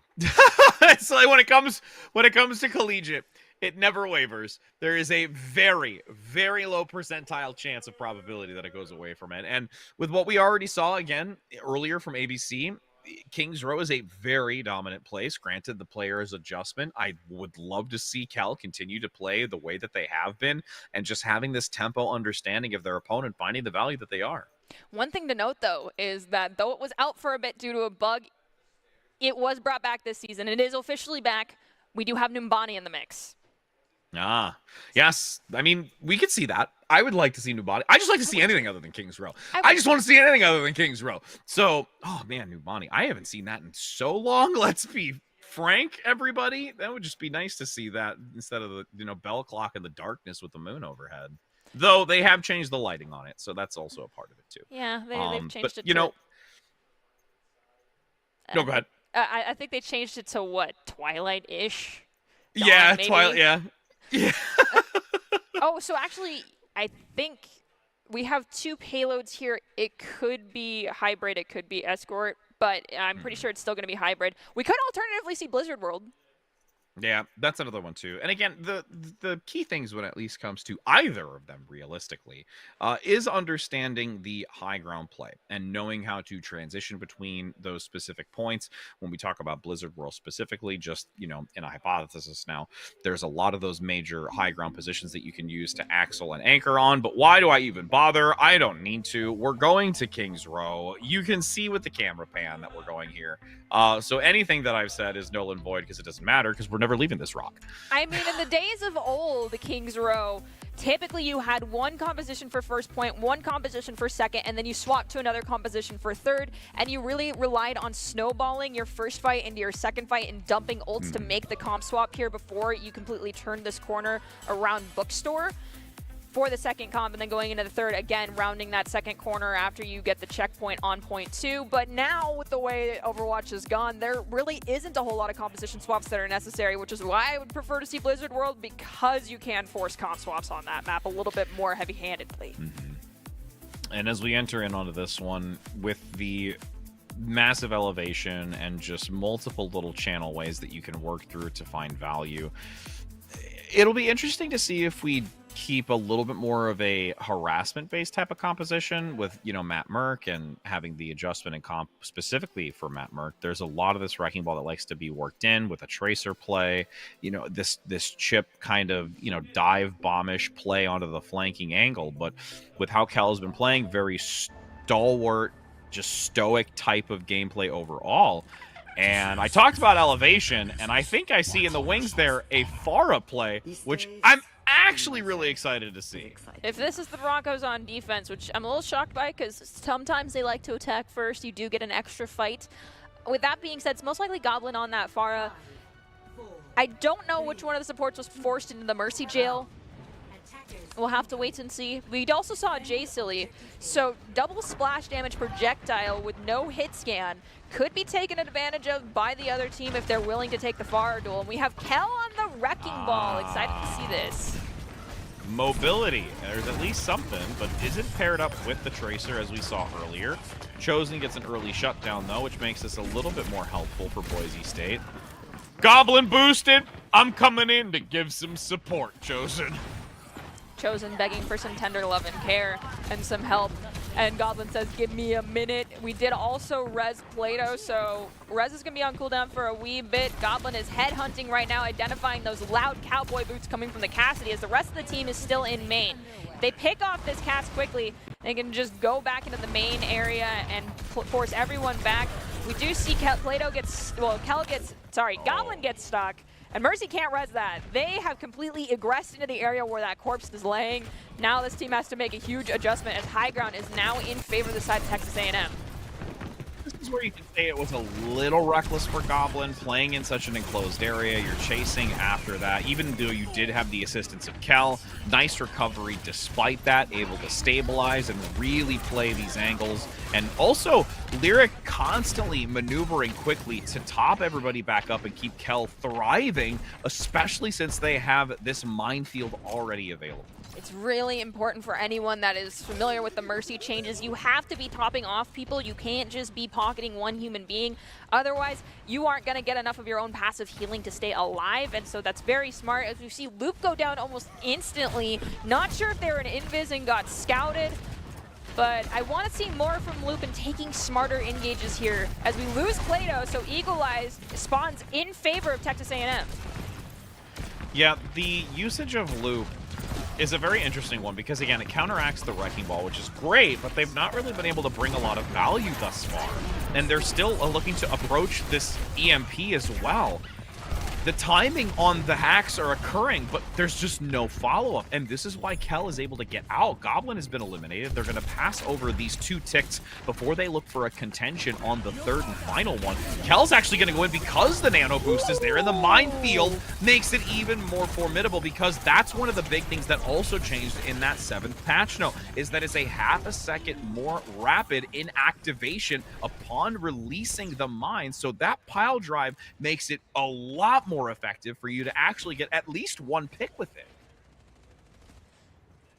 It's like when it comes to Collegiate, it never wavers. There is a very, very low percentile chance of probability that it goes away from it. And with what we already saw again earlier from ABC, Kings Row is a very dominant place. Granted, the player's adjustment. I would love to see Cal continue to play the way that they have been and just having this tempo understanding of their opponent, finding the value that they are. One thing to note, though, is that though it was out for a bit due to a bug, it was brought back this season. It is officially back. We do have Numbani in the mix. Ah, yes. I mean, we could see that. I would like to see Numbani. I just like to see anything other than Kings Row. I just want to see anything other than Kings Row. So, oh man, Numbani. I haven't seen that in so long. Let's be frank, everybody. That would just be nice to see that instead of the bell clock in the darkness with the moon overhead. Though they have changed the lighting on it, so that's also a part of it too. Yeah, they've changed it. No, go ahead. I think they changed it to what, Twilight-ish? Yeah, maybe? Twilight. Yeah. Oh, so actually, I think we have 2 payloads here. It could be hybrid, it could be escort, but I'm pretty sure it's still going to be hybrid. We could alternatively see Blizzard World. Yeah, that's another one too. And again, the key things when it at least comes to either of them realistically is understanding the high ground play and knowing how to transition between those specific points. When we talk about Blizzard World specifically, just, in a hypothesis now, there's a lot of those major high ground positions that you can use to axle and anchor on. But why do I even bother? I don't need to. We're going to Kings Row. You can see with the camera pan that we're going here. So anything that I've said is null and void because it doesn't matter because we're never never leaving this rock. I mean, in the days of old, Kings Row, typically you had one composition for first point, one composition for second, and then you swapped to another composition for third, and you really relied on snowballing your first fight into your second fight and dumping ults to make the comp swap here before you completely turned this corner around Bookstore for the second comp, and then going into the third, again, rounding that second corner after you get the checkpoint on point 2. But now, with the way Overwatch has gone, there really isn't a whole lot of composition swaps that are necessary, which is why I would prefer to see Blizzard World, because you can force comp swaps on that map a little bit more heavy-handedly. And as we enter in onto this one, with the massive elevation and just multiple little channel ways that you can work through to find value, it'll be interesting to see if we keep a little bit more of a harassment-based type of composition with, you know, Matt Merck and having the adjustment and comp specifically for Matt Merck. There's a lot of this Wrecking Ball that likes to be worked in with a tracer play, you know, this chip kind of, you know, dive bombish play onto the flanking angle. But with how Kel has been playing, very stalwart, just stoic type of gameplay overall. And I talked about elevation, and I think I see in the wings there a Pharah play, which I'm actually really excited to see. If this is the Broncos on defense, which I'm a little shocked by because sometimes they like to attack first, you do get an extra fight. With that being said, it's most likely Goblin on that Pharah. I don't know which one of the supports was forced into the Mercy jail. We'll have to wait and see. We also saw J Silly, so double splash damage projectile with no hit scan could be taken advantage of by the other team if they're willing to take the Pharah duel. And we have Kel on the Wrecking Ball. Excited to see this. Mobility. There's at least something, but isn't paired up with the Tracer as we saw earlier. Chosen gets an early shutdown, though, which makes this a little bit more helpful for Boise State. Goblin boosted. I'm coming in to give some support, Chosen. Chosen begging for some tender love and care and some help. And Goblin says, give me a minute. We did also res Plato, so res is going to be on cooldown for a wee bit. Goblin is headhunting right now, identifying those loud cowboy boots coming from the Cassidy as the rest of the team is still in main. If they pick off this cast quickly, they can just go back into the main area and force everyone back. We do see Goblin gets stuck. And Mercy can't res that. They have completely egressed into the area where that corpse is laying. Now this team has to make a huge adjustment as high ground is now in favor of the side of Texas A&M. This is where you can say it was a little reckless for Goblin, playing in such an enclosed area. You're chasing after that, even though you did have the assistance of Kel. Nice recovery despite that, able to stabilize and really play these angles. And also, Lyric constantly maneuvering quickly to top everybody back up and keep Kel thriving, especially since they have this minefield already available. It's really important for anyone that is familiar with the Mercy changes. You have to be topping off people. You can't just be pocketing one human being. Otherwise, you aren't going to get enough of your own passive healing to stay alive. And so that's very smart. As we see Luke go down almost instantly. Not sure if they were an invis and got scouted. But I want to see more from Loop and taking smarter engages here. As we lose Plato, so Eagle Eyes spawns in favor of Texas A&M. Yeah, the usage of Loop is a very interesting one because, again, it counteracts the Wrecking Ball, which is great, but they've not really been able to bring a lot of value thus far. And they're still looking to approach this EMP as well. The timing on the hacks are occurring, but there's just no follow-up. And this is why Kel is able to get out. Goblin has been eliminated. They're going to pass over these 2 ticks before they look for a contention on the 3rd and final one. Kel's actually going to go in because the nano boost is there, and the minefield makes it even more formidable because that's one of the big things that also changed in that 7th patch note, is that it's a half a second more rapid in activation upon releasing the mine. So that pile drive makes it a lot more effective for you to actually get at least 1 pick with it.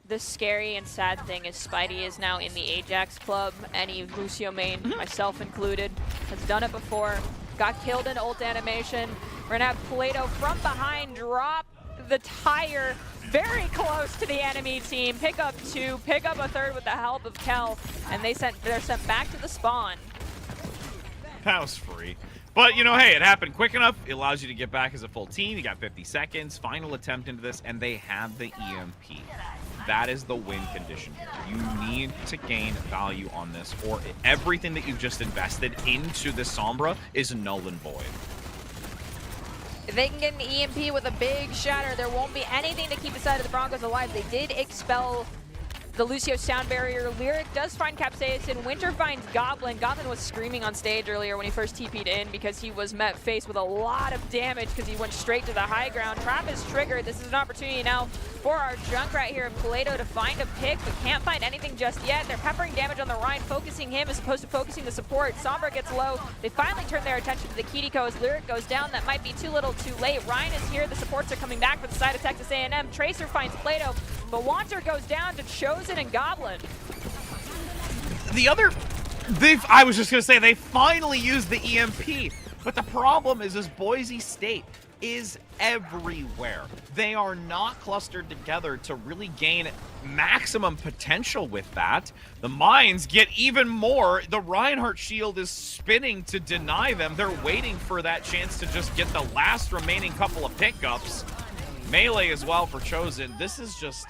The scary and sad thing is Spidey is now in the Ajax club. Any Lucio main, myself included, has done it before. Got killed in ult animation. We're gonna have Plato from behind drop the tire very close to the enemy team. Pick up 2, pick up a 3rd with the help of Kel, and they're sent back to the spawn. That was free. But, you know, hey, it happened quick enough. It allows you to get back as a full team. You got 50 seconds, final attempt into this, and they have the EMP. That is the win condition here. You need to gain value on this, or everything that you've just invested into the Sombra is null and void. If they can get an EMP with a big shatter, there won't be anything to keep the side of the Broncos alive. They did expel the Lucio sound barrier. Lyric does find Capsaicin. Winter finds Goblin. Goblin was screaming on stage earlier when he first TP'd in because he was met face with a lot of damage because he went straight to the high ground. Trap is triggered. This is an opportunity now for our Junkrat here in Plato to find a pick, but can't find anything just yet. They're peppering damage on the Rhine, focusing him as opposed to focusing the support. Sombra gets low. They finally turn their attention to the Kiriko as Lyric goes down. That might be too little too late. Rhine is here. The supports are coming back for the side of Texas A&M. Tracer finds Plato, but Wanter goes down to Chosen and Goblin. I was just going to say, they finally used the EMP, but the problem is Boise State is everywhere. They are not clustered together to really gain maximum potential with that. The mines get even more. The Reinhardt shield is spinning to deny them. They're waiting for that chance to just get the last remaining couple of pickups. Melee as well for Chosen. This is just,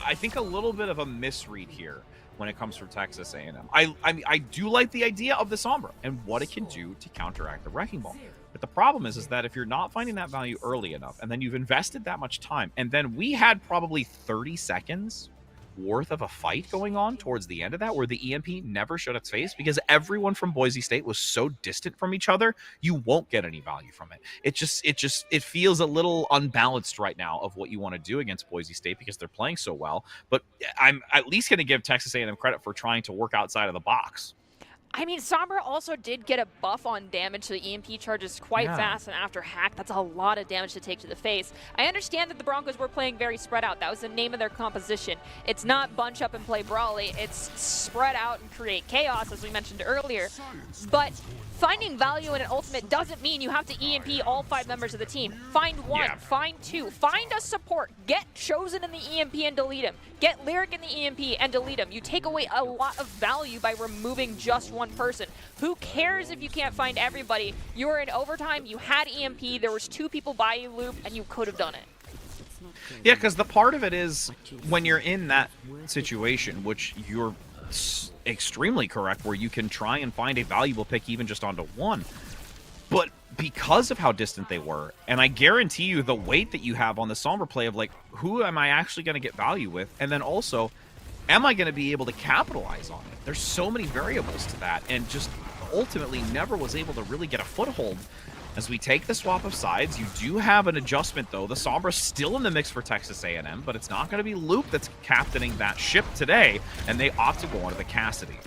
I think, a little bit of a misread here when it comes from Texas A&M. I do like the idea of the Sombra and what it can do to counteract the Wrecking Ball. But the problem is that if you're not finding that value early enough, and then you've invested that much time, and then we had probably 30 seconds worth of a fight going on towards the end of that where the EMP never showed its face because everyone from Boise State was so distant from each other, you won't get any value from it. It feels a little unbalanced right now of what you want to do against Boise State because they're playing so well. But I'm at least going to give Texas A&M credit for trying to work outside of the box. I mean, Sombra also did get a buff on damage, so the EMP charges quite fast, and after hack, that's a lot of damage to take to the face. I understand that the Broncos were playing very spread out. That was the name of their composition. It's not bunch up and play brawly. It's spread out and create chaos, as we mentioned earlier. But finding value in an ultimate doesn't mean you have to EMP all 5 members of the team. Find 1, find 2, find a support, get Chosen in the EMP and delete him. Get Lyric in the EMP and delete him. You take away a lot of value by removing just one person. Who cares if you can't find everybody? You were in overtime, you had EMP, there was 2 people by you, Loop, and you could have done it. Yeah, because the part of it is when you're in that situation, which you're extremely correct, where you can try and find a valuable pick even just onto 1. But because of how distant they were, and I guarantee you the weight that you have on the Sombra play of like, who am I actually going to get value with? And then also, am I going to be able to capitalize on it? There's so many variables to that, and just ultimately never was able to really get a foothold. As we take the swap of sides, you do have an adjustment, though. The Sombra's still in the mix for Texas A&M, but it's not going to be Loop that's captaining that ship today, and they opt to go onto the Cassidy.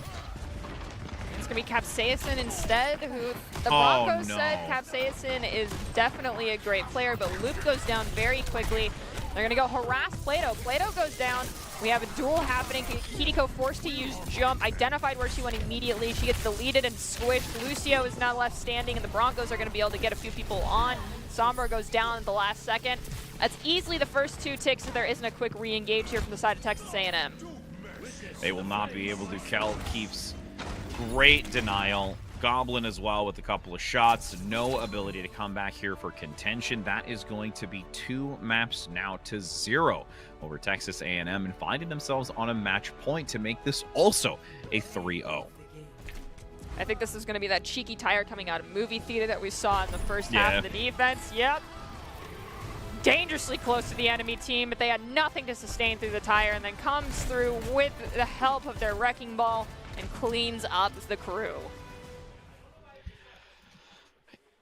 It's going to be Capsaicin instead, who the Broncos said Capsaicin is definitely a great player, but Loop goes down very quickly. They're going to go harass Plato. Plato goes down. We have a duel happening. Kiriko forced to use jump, identified where she went immediately. She gets deleted and squished. Lucio is now left standing, and the Broncos are going to be able to get a few people on. Sombra goes down at the last second. That's easily the first 2 ticks, so there isn't a quick re-engage here from the side of Texas A&M. They will not be able to. Kel keeps great denial. Goblin as well with a couple of shots. No ability to come back here for contention. That is going to be 2 maps now to 0 over Texas A&M, and finding themselves on a match point to make this also a 3-0. I think this is going to be that cheeky tire coming out of movie theater that we saw in the first half of the defense. Yep. Dangerously close to the enemy team, but they had nothing to sustain through the tire, and then comes through with the help of their Wrecking Ball and cleans up the crew.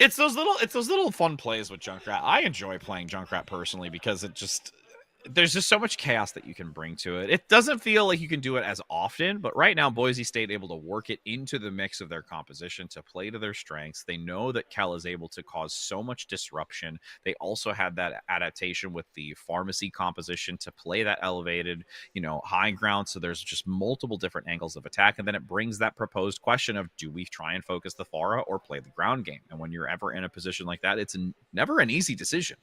It's those little fun plays with Junkrat. I enjoy playing Junkrat personally because there's just so much chaos that you can bring to it. It doesn't feel like you can do it as often, but right now Boise State able to work it into the mix of their composition to play to their strengths. They know that Kel is able to cause so much disruption. They also had that adaptation with the pharmacy composition to play that elevated, high ground. So there's just multiple different angles of attack. And then it brings that proposed question of, do we try and focus the Pharah or play the ground game? And when you're ever in a position like that, it's never an easy decision.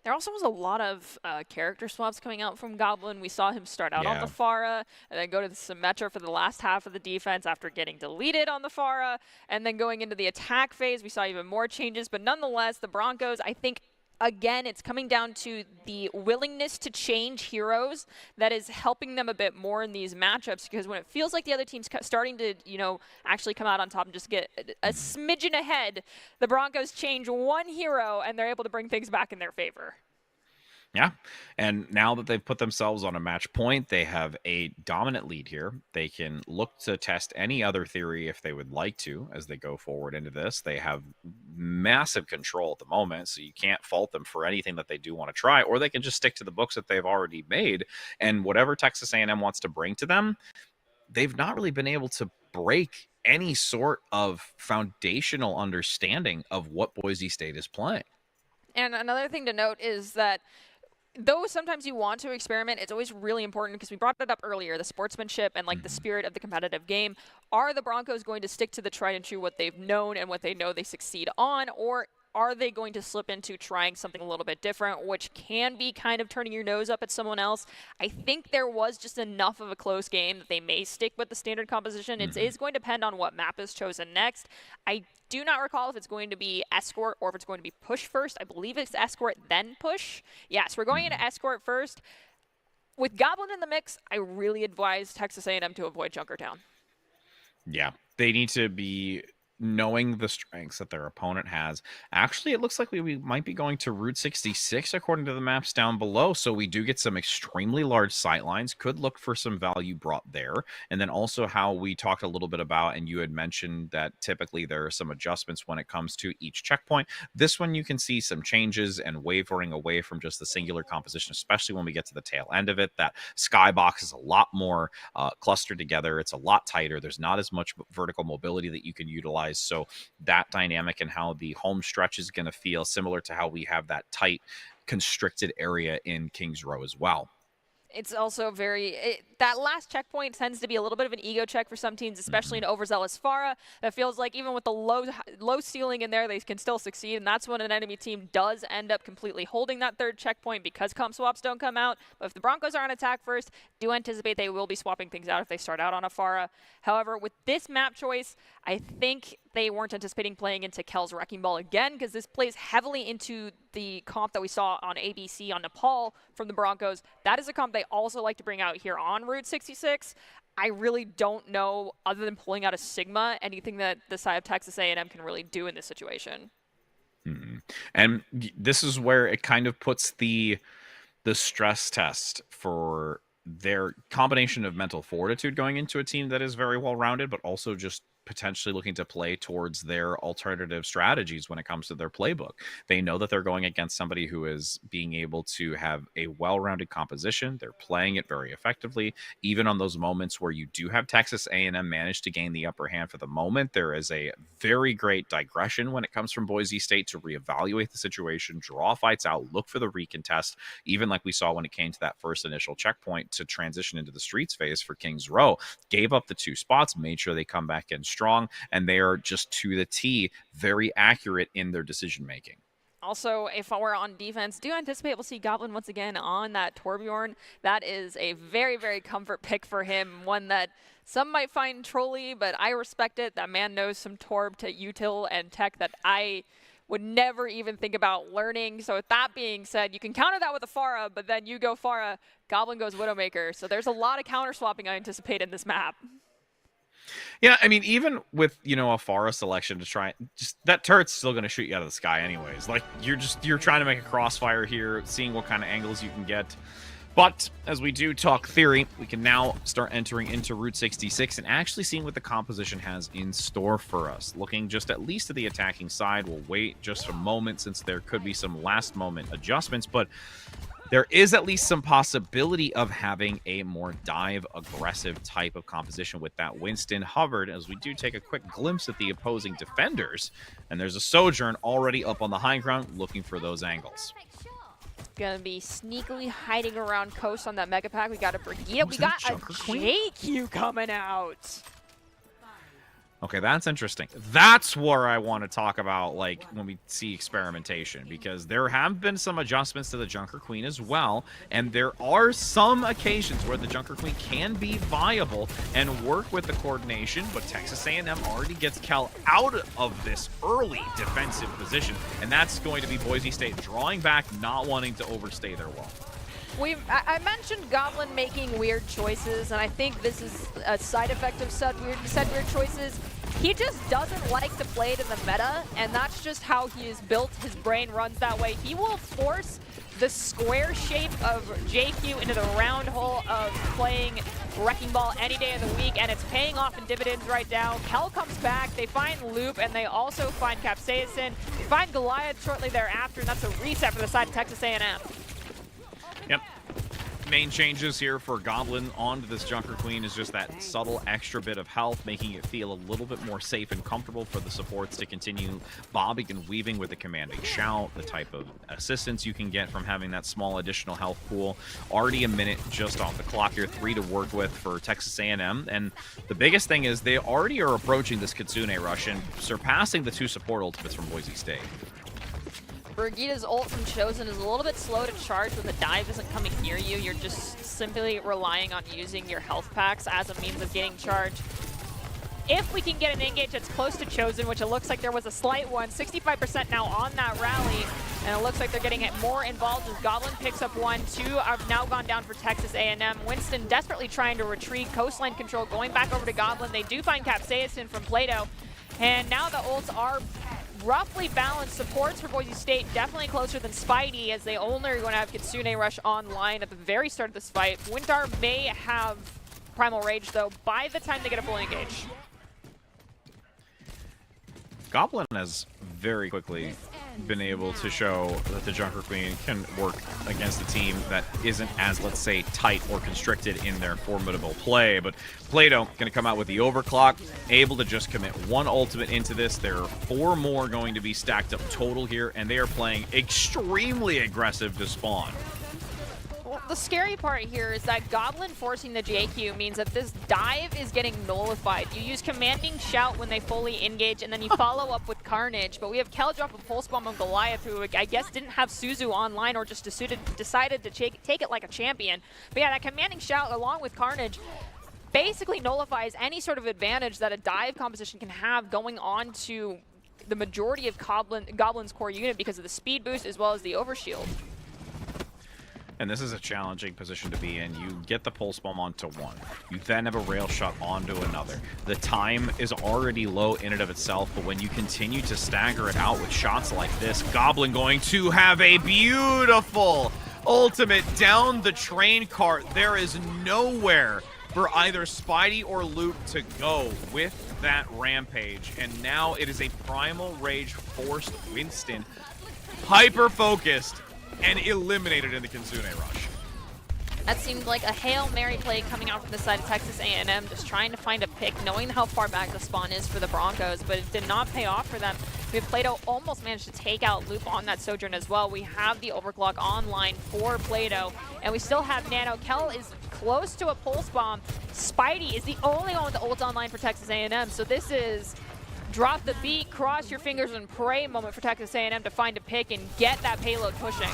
There also was a lot of character swaps coming out from Goblin. We saw him start out on the Pharah and then go to the Symmetra for the last half of the defense after getting deleted on the Pharah. And then going into the attack phase, we saw even more changes. But nonetheless, the Broncos, I think, again, it's coming down to the willingness to change heroes that is helping them a bit more in these matchups, because when it feels like the other team's starting to, actually come out on top and just get a smidgen ahead, the Broncos change one hero and they're able to bring things back in their favor. Yeah, and now that they've put themselves on a match point, they have a dominant lead here. They can look to test any other theory if they would like to as they go forward into this. They have massive control at the moment, so you can't fault them for anything that they do want to try, or they can just stick to the books that they've already made, and whatever Texas A&M wants to bring to them, they've not really been able to break any sort of foundational understanding of what Boise State is playing. And another thing to note is that though sometimes you want to experiment, it's always really important, because we brought it up earlier, the sportsmanship and like the spirit of the competitive game. Are the Broncos going to stick to the tried and true, what they've known and what they know they succeed on, or are they going to slip into trying something a little bit different, which can be kind of turning your nose up at someone else? I think there was just enough of a close game that they may stick with the standard composition. It is going to depend on what map is chosen next. I do not recall if it's going to be escort or if it's going to be push first. I believe it's escort, then push. Yes, we're going into escort first. With Goblin in the mix, I really advise Texas A&M to avoid Junkertown. Yeah, they need to be knowing the strengths that their opponent has. Actually, it looks like we might be going to Route 66 according to the maps down below, so we do get some extremely large sightlines. Could look for some value brought there. And then also how we talked a little bit about, and you had mentioned that typically there are some adjustments when it comes to each checkpoint. This one you can see some changes and wavering away from just the singular composition, especially when we get to the tail end of it. That skybox is a lot more clustered together. It's a lot tighter. There's not as much vertical mobility that you can utilize. So that dynamic and how the home stretch is going to feel similar to how we have that tight, constricted area in Kings Row as well. It's also that last checkpoint tends to be a little bit of an ego check for some teams, especially in overzealous Farah. That feels like even with the low ceiling in there, they can still succeed, and that's when an enemy team does end up completely holding that third checkpoint because comp swaps don't come out. But if the Broncos are on attack first, do anticipate they will be swapping things out if they start out on a Farah. However, with this map choice, I think they weren't anticipating playing into Kel's Wrecking Ball again, because this plays heavily into the comp that we saw on ABC on Nepal from the Broncos. That is a comp they also like to bring out here on Route 66. I really don't know, other than pulling out a Sigma, anything that the side of Texas A&M can really do in this situation. And this is where it kind of puts the stress test for their combination of mental fortitude going into a team that is very well-rounded, but also just potentially looking to play towards their alternative strategies when it comes to their playbook. They know that they're going against somebody who is being able to have a well-rounded composition. They're playing it very effectively. Even on those moments where you do have Texas A&M manage to gain the upper hand for the moment, there is a very great digression when it comes from Boise State to reevaluate the situation, draw fights out, look for the recontest, even like we saw when it came to that first initial checkpoint to transition into the streets phase for Kings Row. Gave up the 2 spots, made sure they come back in strong, and they are just to the T very accurate in their decision making. Also, if we're on defense, do anticipate we'll see Goblin once again on that Torbjorn. That is a very, very comfort pick for him, one that some might find trolly, but I respect it. That man knows some Torb to util and tech that I would never even think about learning. So with that being said, you can counter that with a Farah, but then you go Farah, Goblin goes Widowmaker. So there's a lot of counter swapping I anticipate in this map. Yeah, I mean, even with, a Farah selection to try, just that turret's still going to shoot you out of the sky anyways. Like, you're trying to make a crossfire here, seeing what kind of angles you can get. But as we do talk theory, we can now start entering into Route 66 and actually seeing what the composition has in store for us. Looking just at least at the attacking side, we'll wait just a moment since there could be some last moment adjustments, but there is at least some possibility of having a more dive aggressive type of composition with that Winston Hubbard, as we do take a quick glimpse at the opposing defenders. And there's a Sojourn already up on the high ground looking for those angles. Gonna be sneakily hiding around coast on that mega pack. We got a Brigida. We got a JQ coming out. Okay, that's interesting. That's where I want to talk about, like, when we see experimentation, because there have been some adjustments to the Junker Queen as well, and there are some occasions where the Junker Queen can be viable and work with the coordination, but Texas A&M already gets Cal out of this early defensive position, and that's going to be Boise State drawing back, not wanting to overstay their welcome. I mentioned Goblin making weird choices, and I think this is a side effect of said weird choices. He just doesn't like to play to the meta, and that's just how he is built. His brain runs that way. He will force the square shape of JQ into the round hole of playing Wrecking Ball any day of the week, and it's paying off in dividends right now. Kel comes back, they find Loop, and they also find Capsaicin. They find Goliath shortly thereafter, and that's a reset for the side of Texas A&M. Yep. Main changes here for Goblin onto this Junker Queen is just that subtle extra bit of health, making it feel a little bit more safe and comfortable for the supports to continue bobbing and weaving with the commanding shout, the type of assistance you can get from having that small additional health pool. Already a minute just off the clock here, 3 to work with for Texas A&M, and the biggest thing is they already are approaching this Kitsune rush and surpassing the 2 support ultimates from Boise State. Brigida's ult from Chosen is a little bit slow to charge when the dive isn't coming near you. You're just simply relying on using your health packs as a means of getting charged. If we can get an engage that's close to Chosen, which it looks like there was a slight one, 65% now on that rally, and it looks like they're getting it more involved as Goblin picks up 1. 2 have now gone down for Texas A&M. Winston desperately trying to retreat, coastline control, going back over to Goblin. They do find Capsaicin from Plato, and now the ults are roughly balanced. Supports for Boise State definitely closer than Spidey, as they only are going to have Kitsune Rush online at the very start of this fight. Wintar may have Primal Rage, though, by the time they get a full engage. Goblin has very quickly been able to show that the Junker Queen can work against a team that isn't as, let's say, tight or constricted in their formidable play. But Plato going to come out with the overclock, able to just commit 1 ultimate into this. There are 4 more going to be stacked up total here, and they are playing extremely aggressive to spawn. Well, the scary part here is that Goblin forcing the JQ means that this dive is getting nullified. You use Commanding Shout when they fully engage, and then you follow up with Carnage. But we have Kel drop a Pulse Bomb on Goliath, who I guess didn't have Suzu online or just decided to take it like a champion. But yeah, that Commanding Shout along with Carnage basically nullifies any sort of advantage that a dive composition can have going on to the majority of Goblin's core unit because of the speed boost as well as the overshield. And this is a challenging position to be in. You get the Pulse Bomb onto 1. You then have a Rail Shot onto another. The time is already low in and of itself, but when you continue to stagger it out with shots like this, Goblin going to have a beautiful ultimate down the train cart. There is nowhere for either Spidey or Luke to go with that Rampage. And now it is a Primal Rage forced Winston, hyper-focused, and eliminated in the Kitsune Rush. That seemed like a Hail Mary play coming out from the side of Texas A&M, just trying to find a pick, knowing how far back the spawn is for the Broncos, but it did not pay off for them. We have Plato almost managed to take out Loop on that Sojourn as well. We have the overclock online for Plato, and we still have Nano. Kel is close to a Pulse Bomb. Spidey is the only one with the ult online for Texas A&M, so this is drop the beat, cross your fingers and pray moment for Texas A&M to find a pick and get that payload pushing.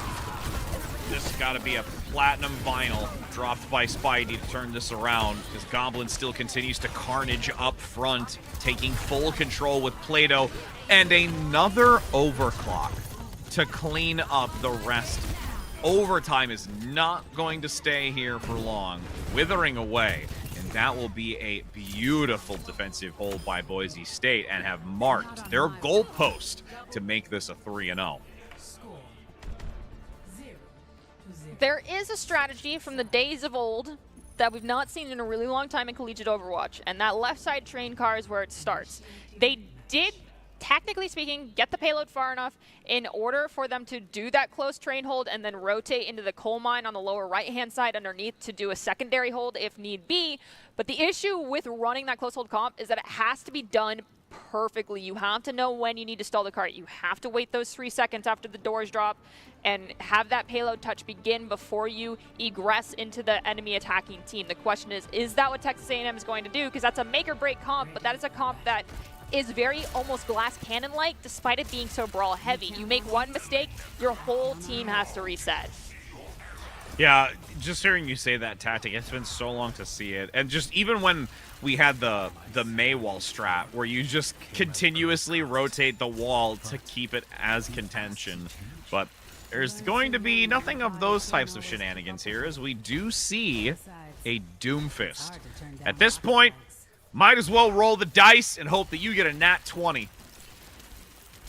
This has got to be a platinum vinyl dropped by Spidey to turn this around, because Goblin still continues to carnage up front, taking full control with Plato, and another overclock to clean up the rest. Overtime is not going to stay here for long, withering away. That will be a beautiful defensive hold by Boise State and have marked their goalpost to make this a 3-0. There is a strategy from the days of old that we've not seen in a really long time in Collegiate Overwatch, and that left side train car is where it starts. They did, technically speaking, get the payload far enough in order for them to do that close train hold and then rotate into the coal mine on the lower right-hand side underneath to do a secondary hold if need be. But the issue with running that close hold comp is that it has to be done perfectly. You have to know when you need to stall the cart. You have to wait those 3 seconds after the doors drop and have that payload touch begin before you egress into the enemy attacking team. The question is that what Texas A&M is going to do? Because that's a make or break comp, but that is a comp that is very almost glass cannon-like despite it being so brawl heavy. You make one mistake, your whole team has to reset. Yeah, just hearing you say that tactic, it's been so long to see it. And just even when we had the May wall strat, where you just continuously rotate the wall to keep it as contention. But there's going to be nothing of those types of shenanigans here, as we do see a Doomfist. At this point, might as well roll the dice and hope that you get a nat 20.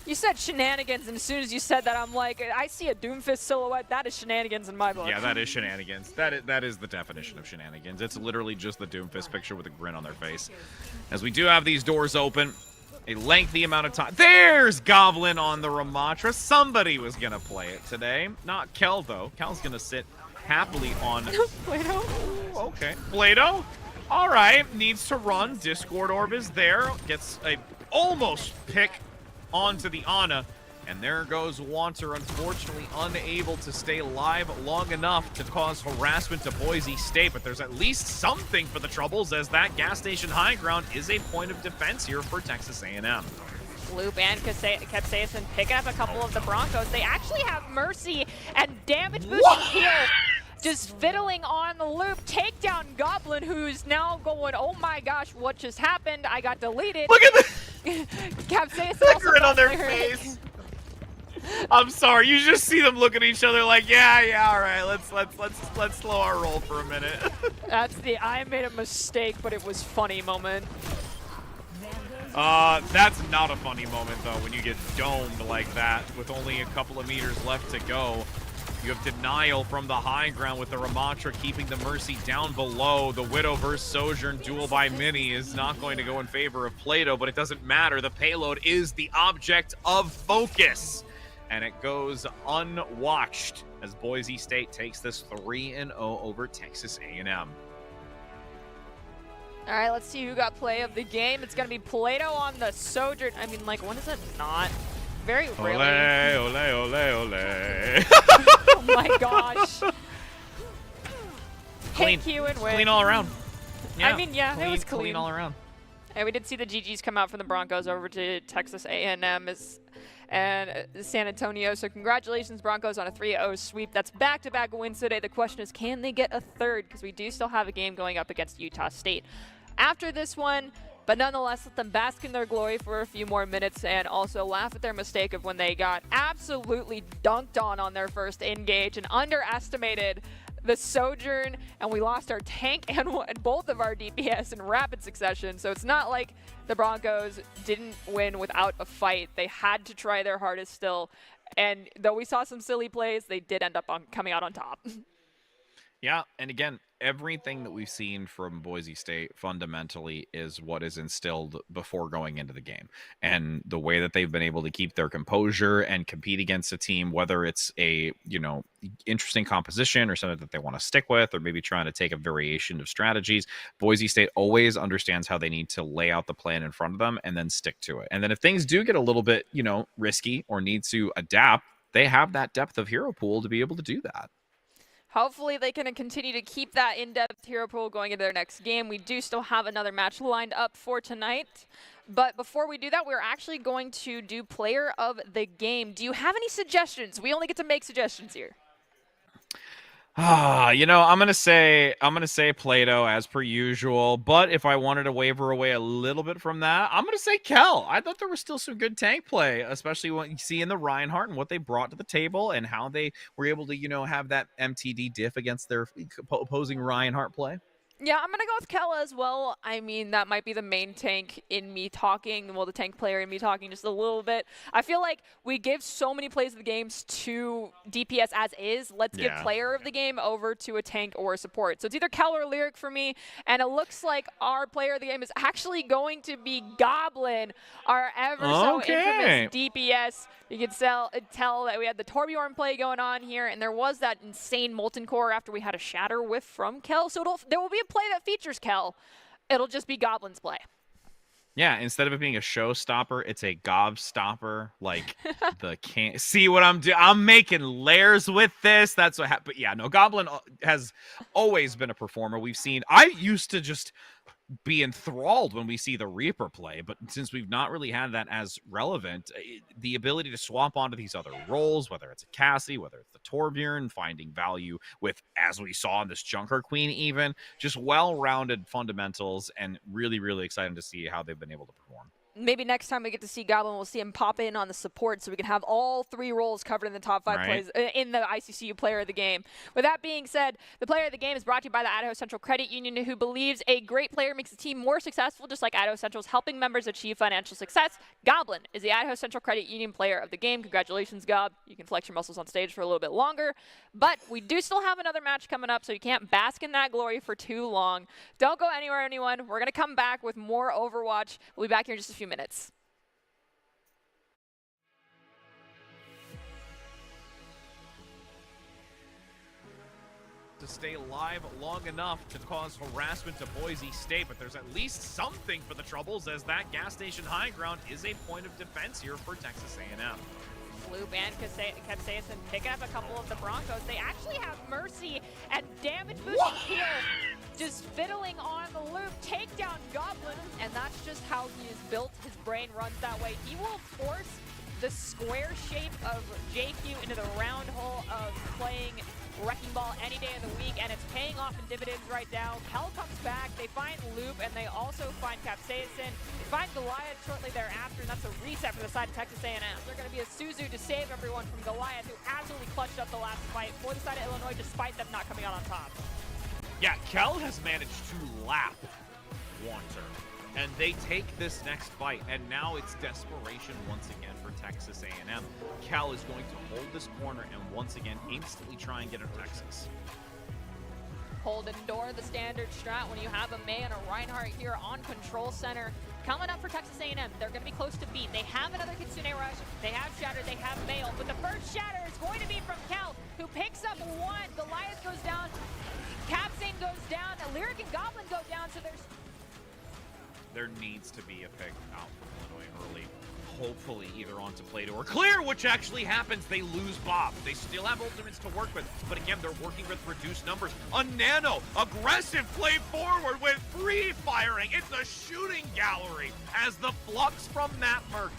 You said shenanigans, and as soon as you said that, I'm like, I see a Doomfist silhouette. That is shenanigans in my book. Yeah, that is shenanigans. That is the definition of shenanigans. It's literally just the Doomfist picture with a grin on their face. As we do have these doors open, a lengthy amount of time. There's Goblin on the Ramatra. Somebody was going to play it today. Not Kel, though. Kel's going to sit happily on... Plato? Okay. Plato? All right. Needs to run. Discord Orb is there. Gets a almost pick onto the Ana, and there goes Wanter, unfortunately unable to stay alive long enough to cause harassment to Boise State, but there's at least something for the Troubles, as that gas station high ground is a point of defense here for Texas A&M. Loop and Capsaicin picking up a couple of the Broncos. They actually have Mercy and damage boosting heal. Just fiddling on the Loop. Take down Goblin, who's now going, oh my gosh, what just happened? I got deleted. Look at the Capsaicin grin on their face. I'm sorry, you just see them look at each other like, yeah, all right, let's slow our roll for a minute. That's the I made a mistake, but it was funny moment. That's not a funny moment though, when you get domed like that with only a couple of meters left to go. You have denial from the high ground with the Ramatra keeping the Mercy down below. The Widow versus Sojourn duel by Mini is not going to go in favor of Plato, but it doesn't matter. The payload is the object of focus. And it goes unwatched as Boise State takes this 3-0 over Texas A&M. All right, let's see who got play of the game. It's going to be Plato on the Sojourn. I mean, like, when is it not? Very rarely. Ole, ole, ole, ole. Oh my gosh. Clean. Hit Q and win. Clean all around. Yeah, I mean, yeah, it was clean. Clean all around. And we did see the GGs come out from the Broncos over to Texas A&M and San Antonio. So congratulations, Broncos, on a 3-0 sweep. That's back-to-back wins today. The question is, can they get a third? Because we do still have a game going up against Utah State after this one. But nonetheless, let them bask in their glory for a few more minutes and also laugh at their mistake of when they got absolutely dunked on their first engage and underestimated the Sojourn, and we lost our tank and both of our DPS in rapid succession. So it's not like the Broncos didn't win without a fight. They had to try their hardest still. And though we saw some silly plays, they did end up coming out on top. Yeah, and again, everything that we've seen from Boise State fundamentally is what is instilled before going into the game. And the way that they've been able to keep their composure and compete against a team, whether it's a, interesting composition or something that they want to stick with, or maybe trying to take a variation of strategies, Boise State always understands how they need to lay out the plan in front of them and then stick to it. And then if things do get a little bit, risky or need to adapt, they have that depth of hero pool to be able to do that. Hopefully they can continue to keep that in-depth hero pool going into their next game. We do still have another match lined up for tonight. But before we do that, we're actually going to do player of the game. Do you have any suggestions? We only get to make suggestions here. I'm gonna say Plato as per usual, but if I wanted to waver away a little bit from that, I'm gonna say Kel. I thought there was still some good tank play, especially when you see in the Reinhardt and what they brought to the table and how they were able to, have that MTD diff against their opposing Reinhardt play. Yeah, I'm going to go with Kella as well. I mean, that might be the main tank in me talking, the tank player in me talking just a little bit. I feel like we give so many plays of the games to DPS as is. Let's give player of the game over to a tank or a support. So it's either Kella or Lyric for me, and it looks like our player of the game is actually going to be Goblin, our infamous DPS. You can tell that we had the Torbjorn play going on here, and there was that insane Molten Core after we had a Shatter Whiff from Kel. So there will be a play that features Kel. It'll just be Goblin's play. Yeah, instead of it being a showstopper, it's a gobstopper. Like the can't see what I'm doing. I'm making layers with this. That's what happened. But yeah, no, Goblin has always been a performer. We've seen. I used to just be enthralled when we see the Reaper play, but since we've not really had that as relevant, the ability to swap onto these other roles, whether it's a Cassie, whether it's the Torbjorn, finding value with, as we saw in this Junker Queen even, just well-rounded fundamentals, and really, really excited to see how they've been able to perform. Maybe next time we get to see Goblin, we'll see him pop in on the support so we can have all 3 roles covered in the top 5 plays in the ICCU Player of the Game. With that being said, the Player of the Game is brought to you by the Idaho Central Credit Union, who believes a great player makes a team more successful, just like Idaho Central's helping members achieve financial success. Goblin is the Idaho Central Credit Union Player of the Game. Congratulations, Gob. You can flex your muscles on stage for a little bit longer. But we do still have another match coming up, so you can't bask in that glory for too long. Don't go anywhere, anyone. We're going to come back with more Overwatch. We'll be back here in just a few minutes. To stay alive long enough to cause harassment to Boise State, but there's at least something for the Troubles, as that gas station high ground is a point of defense here for Texas A&M. Loop and Capsaicin picking up a couple of the Broncos. They actually have Mercy and damage boosting heal just fiddling on the Loop. Take down Goblin, and that's just how he is built. His brain runs that way. He will force the square shape of JQ into the round hole of playing Wrecking Ball any day of the week, and it's paying off in dividends right now. Hell comes back, they find Loop, and they also find Capsaicin. They find Goliath shortly thereafter, and that's a reset for the side of Texas A&M. They're going to be a Suzu to save everyone from Goliath, who absolutely clutched up the last fight for the side of Illinois, despite them not coming out on top. Yeah, Kel has managed to lap Wanter, and they take this next fight, and now it's desperation once again for Texas A&M. Cal is going to hold this corner and once again instantly try and get a Texas. Hold and door the standard strat when you have a May and a Reinhardt here on control center. Coming up for Texas A&M, they're going to be close to beat. They have another Kitsune Rush, they have Shatter, they have Mail, but the first Shatter is going to be from Cal, who picks up 1. Goliath goes down, Capsaicin goes down, Lyric and Goblin go down, so there needs to be a pick out from Illinois early. Hopefully either onto Plato or Clear, which actually happens. They lose Bob. They still have ultimates to work with, but again, they're working with reduced numbers. A Nano, aggressive play forward with free firing. It's a shooting gallery as the flux from that Merc